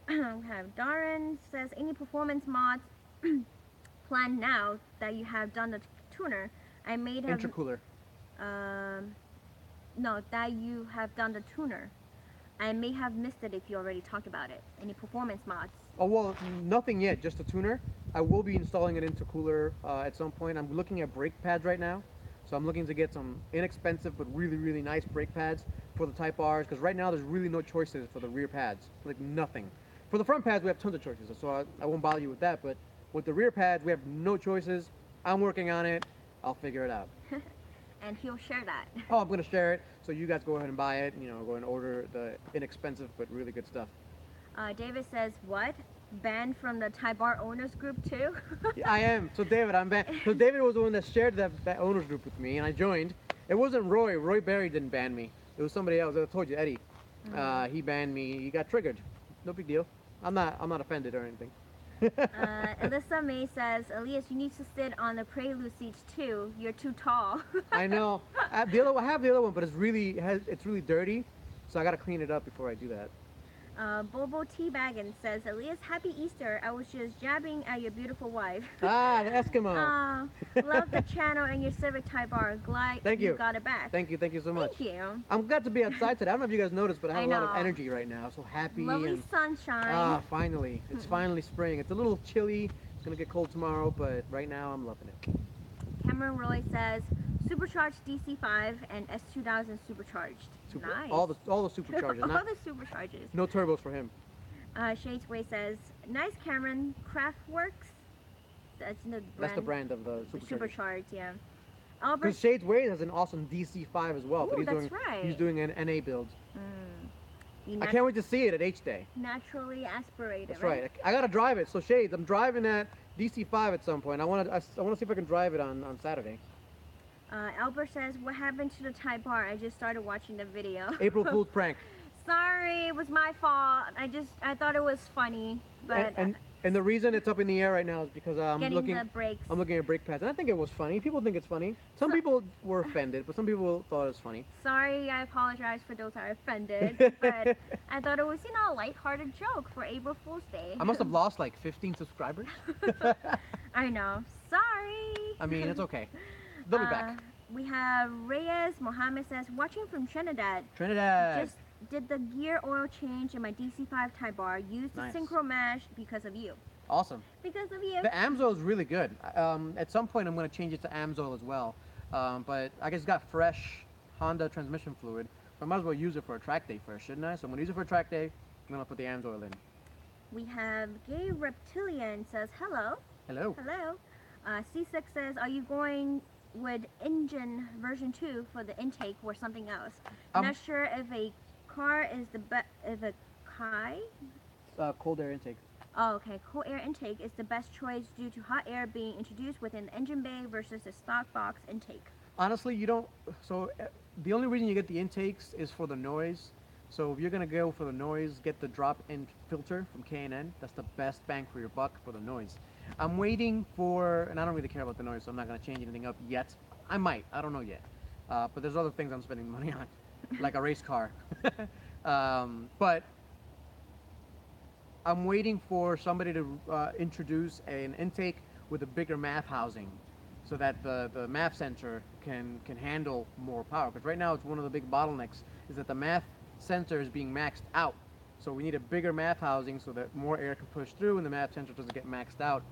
We have Darren says, any performance mods planned now that you have done the tuner? I may have Intercooler. no, that you have done the tuner. I may have missed it if you already talked about it. Any performance mods? Oh well, nothing yet. Just a tuner. I will be installing an intercooler at some point. I'm looking at brake pads right now, so I'm looking to get some inexpensive but really really nice brake pads for the Type R's, because right now there's really no choices for the rear pads. Like nothing. For the front pads we have tons of choices, so I won't bother you with that. But with the rear pads we have no choices. I'm working on it. I'll figure it out. And he'll share that. Oh, I'm gonna share it, so you guys go ahead and buy it. Go and order the inexpensive but really good stuff. David says, what? banned from the Thai bar owners group too. Yeah, I am. So David, I'm banned. So David was the one that shared that owners group with me, and I joined. It wasn't Roy. Roy Berry didn't ban me. It was somebody else. I told you, Eddie. He banned me. He got triggered. No big deal. I'm not offended or anything. Alyssa May says, Elias, you need to sit on the prelude seats too. You're too tall. I know. I have the other one, but it's really dirty, so I gotta clean it up before I do that. Bobo Teabaggin says, Elias, happy Easter. I was just jabbing at your beautiful wife. Ah, the Eskimo. Love the channel and your Civic Type R. Glad Thank you. got it back. Thank you so much. Thank you. I'm glad to be outside today. I don't know if you guys noticed, but I have I a lot of know. energy right now. So happy. Lovely and, sunshine. finally. It's finally spring. It's a little chilly. It's gonna get cold tomorrow, but right now I'm loving it. Cameron Roy says, supercharged DC5 and S2000 supercharged. Nice. All the superchargers. All Not, the superchargers. no turbos for him. Shades Way says, nice Cameron, Craftworks. That's the brand of the the supercharger. supercharged, yeah. Albert, Because Shades Ways has an awesome DC5 as well, Ooh, but that's right. he's doing an NA build. the I can't wait to see it at H Day. naturally aspirated, That's right. I gotta drive it. So Shades, I'm driving that DC5 at some point. I want to see if I can drive it on Saturday. Albert says, what happened to the Type R? I just started watching the video. April Fool's prank. Sorry, it was my fault. I thought it was funny, but And the reason it's up in the air right now is because I'm getting looking the brakes. at brake pads, and I think it was funny. People think it's funny. Some people were offended, but some people thought it was funny. Sorry, I apologize for those that are offended, but I thought it was, a lighthearted joke for April Fool's Day. I must have lost like 15 subscribers. I know. Sorry. I mean, it's okay. They'll be back. We have Reyes Mohammed says, watching from Trinidad. Trinidad. Just did the gear oil change in my DC5 Type R. Used the Nice. synchro mash because of you. Awesome. Because of you. The Amsoil is really good. At some point, I'm going to change it to Amsoil as well. But I guess it's got fresh Honda transmission fluid. So I might as well use it for a track day first, shouldn't I? So I'm going to use it for a track day. I'm going to put the Amsoil in. We have Gay Reptilian says, hello. Hello. Hello. C6 says, are you going with engine version 2 for the intake or something else? Not sure if a car is the best, if a Kai? Cold air intake. Oh, okay. Cool air intake is the best choice due to hot air being introduced within the engine bay versus the stock box intake. Honestly, you don't. So the only reason you get the intakes is for the noise. So if you're gonna go for the noise, get the drop-in filter from K&N. That's the best bang for your buck for the noise. I'm waiting for, and I don't really care about the noise, so I'm not gonna change anything up yet. I might. I don't know yet. But there's other things I'm spending money on, like a race car. But I'm waiting for somebody to introduce an intake with a bigger MAF housing, so that the MAF sensor can handle more power. Because right now it's one of the big bottlenecks is that the MAF sensor is being maxed out. So we need a bigger MAF housing so that more air can push through and the MAF sensor doesn't get maxed out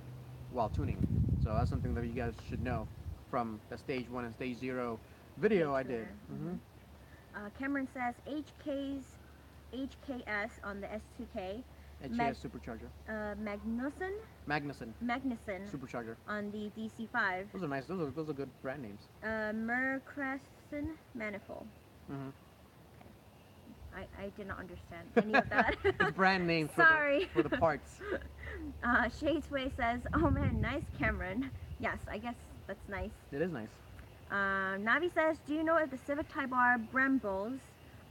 while tuning. So that's something that you guys should know from the stage 1 and stage 0 video I did. Cameron says HKS on the S2K. HKS supercharger. Magnuson Supercharger. on the DC5. Those are nice. Those are good brand names. Mercreson manifold. Mhm. I did not understand any of that. It's brand names Sorry. for the parts. Shadesway says, oh man, nice Cameron. Yes, I guess that's nice. It is nice. Navi says, do you know if the Civic Type R Brembos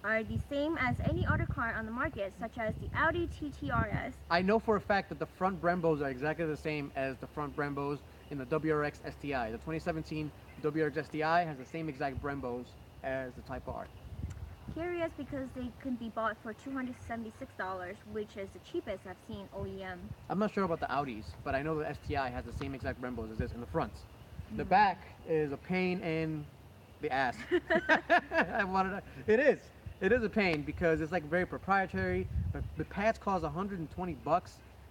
are the same as any other car on the market, such as the Audi TTRS? I know for a fact that the front Brembos are exactly the same as the front Brembos in the WRX STI. The 2017 WRX STI has the same exact Brembos as the Type R. Curious because they can be bought for $276, which is the cheapest I've seen OEM. I'm not sure about the Audis, but I know the STI has the same exact Brembos as this in the front. The back is a pain in the ass. It is a pain because it's like very proprietary. The pads cost $120,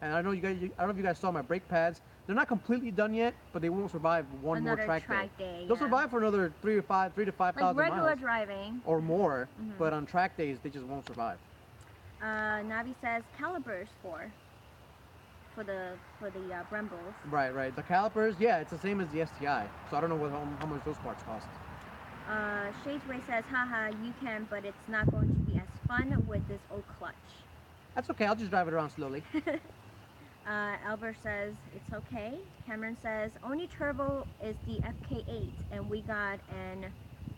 and I know I don't know if you guys saw my brake pads. They're not completely done yet, but they won't survive one Another more track day. They'll survive for another 3 to 5,000 like regular miles driving or more, but on track days they just won't survive. Navi says calipers for the Brembos. Right. The calipers, yeah, it's the same as the STI. So I don't know how much those parts cost. Shadesway says, haha, you can, but it's not going to be as fun with this old clutch. That's okay. I'll just drive it around slowly. Albert says it's okay. Cameron says only turbo is the FK8, and we got an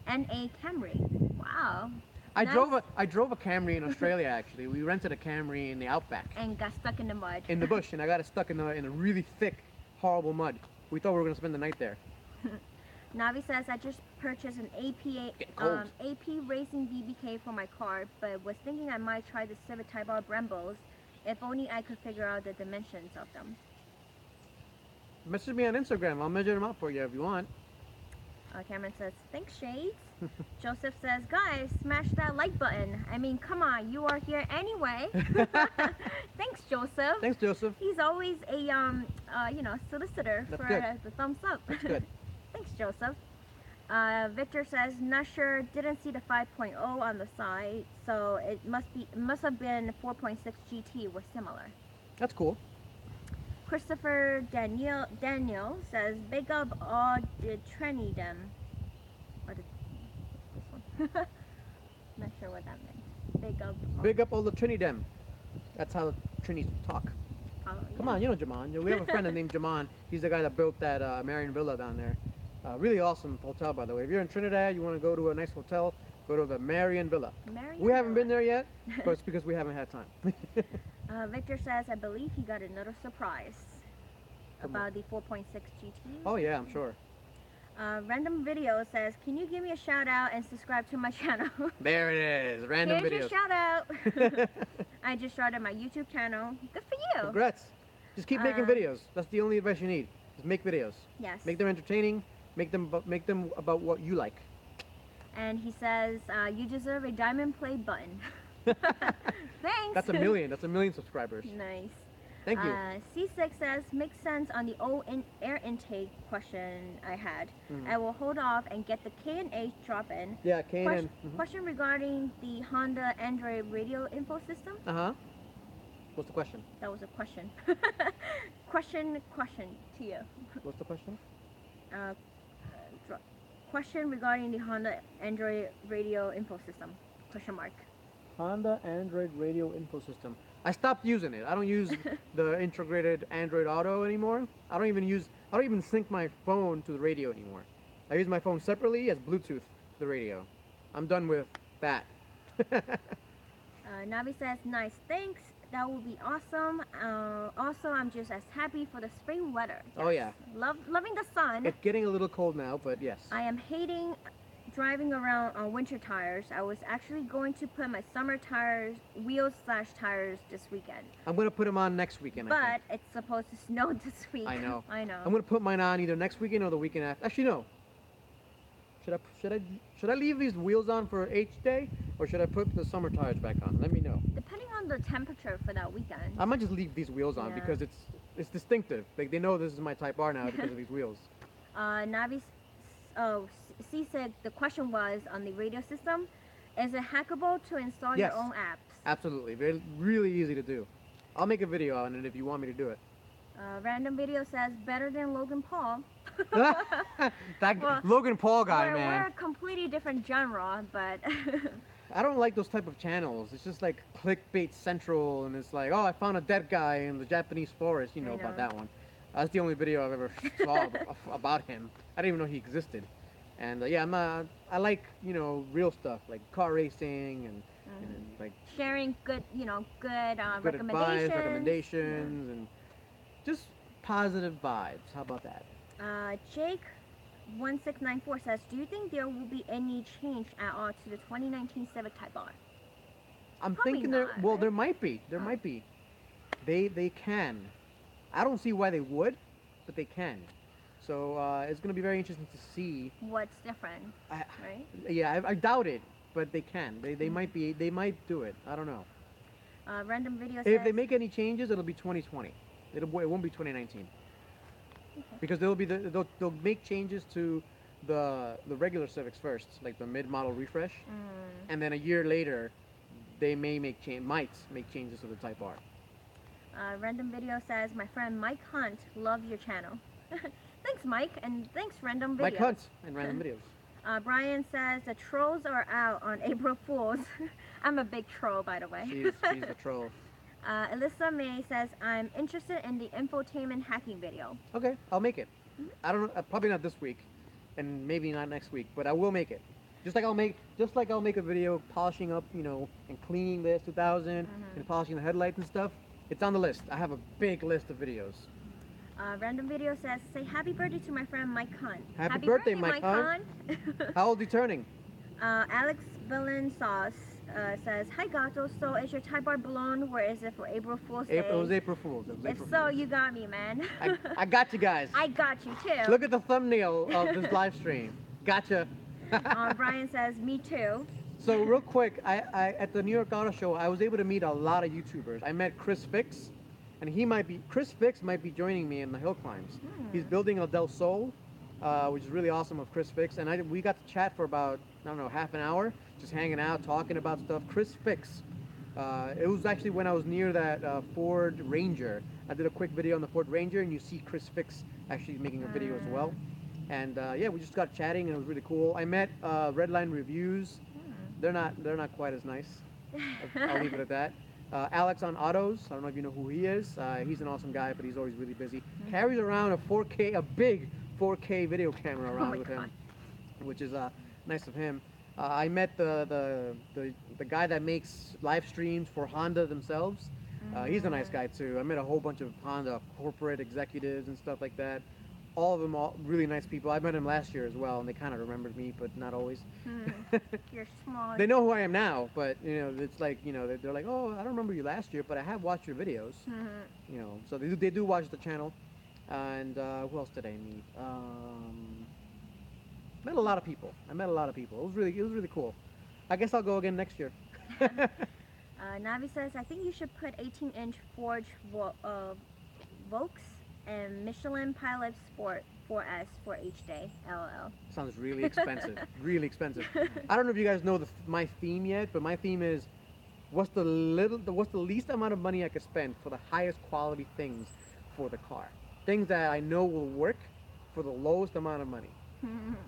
NA Camry. Wow. I Nice. drove a Camry in Australia actually. We rented a Camry in the outback. And got stuck in the mud. In the bush, and I got it stuck in a really thick, horrible mud. We thought we were gonna spend the night there. Navi says I just purchased an AP Racing BBK for my car, but was thinking I might try the Civic Type R Brembos. If only I could figure out the dimensions of them. Message me on Instagram. I'll measure them out for you if you want. Cameron says, thanks, Shades. Joseph says, guys, smash that like button. I mean, come on, you are here anyway. Thanks, Joseph. Thanks, Joseph. He's always a, solicitor That's for good. the thumbs up. That's good. Thanks, Joseph. Victor says, not sure, didn't see the 5.0 on the side, so it must have been 4.6 GT was similar. That's cool. Christopher Daniel says, big up all the Trinidad. What is this one? Not sure what that meant. Big up. Big up all the Trinidad. That's how Trinis talk. Come on, you know Jaman. We have a friend named Jaman. He's the guy that built that Marion Villa down there. Really awesome hotel, by the way. If you're in Trinidad, you want to go to a nice hotel, go to the Marion Villa. We haven't been there yet, but it's because we haven't had time. Victor says, I believe he got another surprise about the 4.6 GT. Oh yeah, I'm sure. Random Video says, can you give me a shout out and subscribe to my channel? There it is, Random Here's Videos. your shout out. I just started my YouTube channel. Good for you. Congrats. Just keep making videos. That's the only advice you need. Just make videos. Yes. Make them entertaining. Make them about what you like. And he says, you deserve a diamond play button. Thanks. That's a million. That's a million subscribers. Nice. Thank you. C6 says, makes sense on the air intake question I had. Mhm. I will hold off and get the K&H drop in. Yeah, K&N. Question regarding the Honda Android radio info system. Uh-huh. What's the question? That was a question. question to you. What's the question? Question regarding the Honda Android radio info system. Question mark. Honda Android radio info system. I stopped using it. I don't use the integrated Android Auto anymore. I don't even sync my phone to the radio anymore. I use my phone separately as Bluetooth to the radio. I'm done with that. Navi says, nice, thanks. That will be awesome. Also, I'm just as happy for the spring weather. Yes. Oh yeah. Loving the sun. It's getting a little cold now, but yes. I am hating driving around on winter tires. I was actually going to put my summer tires, wheels/tires this weekend. I'm gonna put them on next weekend. But it's supposed to snow this week. I know. I know. I'm gonna put mine on either next weekend or the weekend after. Actually, no. Should I leave these wheels on for H day, or should I put the summer tires back on? Let me know. Depending on the temperature for that weekend. I might just leave these wheels on because it's distinctive. Like they know this is my Type R now because of these wheels. Navi, C said the question was on the radio system. Is it hackable to install your own apps? Absolutely. Really easy to do. I'll make a video on it if you want me to do it. Random Video says better than Logan Paul. Logan Paul guy, man. We're a completely different genre, but I don't like those type of channels. It's just like clickbait central, and it's like, oh, I found a dead guy in the Japanese forest. You know about that one. That's the only video I've ever saw about him. I didn't even know he existed. And yeah, I like real stuff like car racing and like sharing good good advice, recommendations, and just positive vibes. How about that? Jake 1694 says, do you think there will be any change at all to the 2019 Civic Type R? I'm Probably thinking not, well, right? there might be. There might be. They can. I don't see why they would, but they can. So it's going to be very interesting to see what's different, right? Yeah, I doubt it, but they can. They might be. They might do it. I don't know. Random Video If says, they make any changes, it'll be 2020. It won't be 2019. Okay. Because they'll make changes to the regular Civics first, like the mid-model refresh, and then a year later, they might make changes to the Type R. Random Video says, my friend Mike Hunt loves your channel. Thanks, Mike, and thanks, Random Video. Mike Hunt and Random Videos. Brian says the trolls are out on April Fools. I'm a big troll, by the way. She's a troll. Alyssa May says, I'm interested in the infotainment hacking video. Okay, I'll make it. I don't know, probably not this week, and maybe not next week, but I will make it. Just like I'll make a video polishing up, you know, and cleaning the S2000 and polishing the headlights and stuff. It's on the list. I have a big list of videos. Random video says, say happy birthday to my friend Mike Hunt. Happy birthday, Mike Hunt. How old are you turning? Alex Villain Sauce says, hi Gato, so is your Type R blown or is it for April Fool's Day? It was April Fool's. If so, you got me, man. I got you guys. I got you too. Look at the thumbnail of this live stream. Gotcha. Brian says, me too. So real quick, I at the New York Auto Show, I was able to meet a lot of YouTubers. I met Chris Fix, and Chris Fix might be joining me in the hill climbs. He's building a Del Sol, which is really awesome of Chris Fix, and we got to chat for about, I don't know, half an hour, just hanging out, talking about stuff. Chris Fix. It was actually when I was near that Ford Ranger. I did a quick video on the Ford Ranger, and you see Chris Fix actually making a video as well. And yeah, we just got chatting, and it was really cool. I met Redline Reviews. They're not quite as nice. I'll leave it at that. Alex on Autos. I don't know if you know who he is. He's an awesome guy, but he's always really busy. Carries around a big 4K video camera around with him, which is nice of him. I met the guy that makes live streams for Honda themselves. He's a nice guy too. I met a whole bunch of Honda corporate executives and stuff like that. All of them, all really nice people. I met him last year as well, and they kind of remembered me, but not always. You're small. They know who I am now, but you know, it's like, you know, they're like, oh, I don't remember you last year, but I have watched your videos. You know, so they do watch the channel. And who else did I meet? Met a lot of people. I met a lot of people. It was really cool. I guess I'll go again next year. Navi says, I think you should put 18-inch Forge Volks and Michelin Pilot Sport 4S for each day. LOL. Sounds really expensive. Really expensive. I don't know if you guys know my theme yet, but my theme is what's the least amount of money I could spend for the highest quality things for the car. Things that I know will work for the lowest amount of money.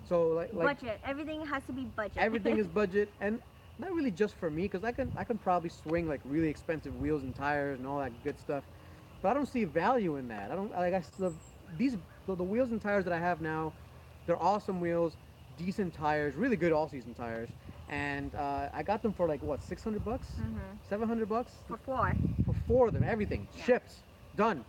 So like budget. Everything has to be budget. Everything is budget, and not really just for me, because I can probably swing like really expensive wheels and tires and all that good stuff. But I don't see value in that. I don't like the wheels and tires that I have now. They're awesome wheels, decent tires, really good all-season tires, and I got them for like what, $600, $700 for four. For 4 of them, everything shipped, done,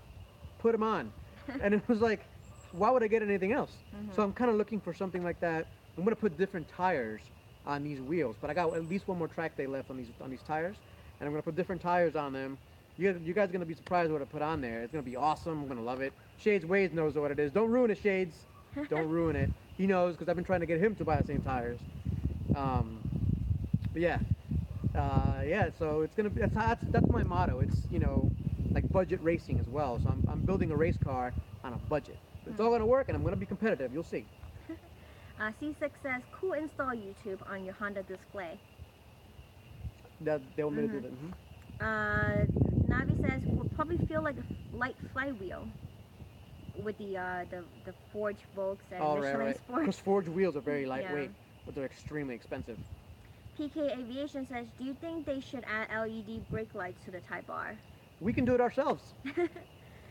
put them on, and it was like, why would I get anything else? So I'm kind of looking for something like that. I'm gonna put different tires on these wheels, but I got at least one more track day left on these tires, and I'm gonna put different tires on them. You guys are gonna be surprised what I put on there. It's gonna be awesome. I'm gonna love it. Shades Waze knows what it is. Don't ruin it, Shades. Don't ruin it. He knows, because I've been trying to get him to buy the same tires. But yeah, yeah. So it's gonna be that's my motto. It's, you know, like budget racing as well. So I'm building a race car on a budget. It's all gonna work, and I'm gonna be competitive. You'll see. C6 says, cool install YouTube on your Honda display. They want me to do that. Navi says, will probably feel like a light flywheel with the Forge Volks and Michelin Sport. Because Forge wheels are very lightweight, but they're extremely expensive. PK Aviation says, do you think they should add LED brake lights to the Type R? We can do it ourselves.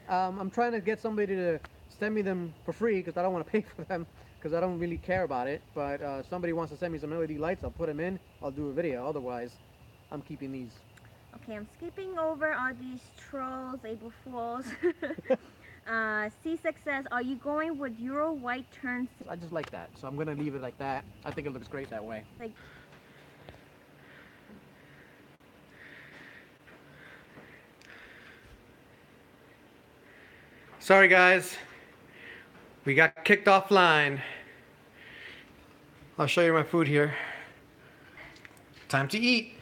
I'm trying to get somebody to send me them for free, because I don't want to pay for them, because I don't really care about it. But somebody wants to send me some LED lights, I'll put them in, I'll do a video. Otherwise, I'm keeping these. Okay, I'm skipping over all these trolls, April Fools. C6 says, are you going with Euro white turns? I just like that, so I'm going to leave it like that. I think it looks great that way. Like, sorry guys, we got kicked offline. I'll show you my food here. Time to eat.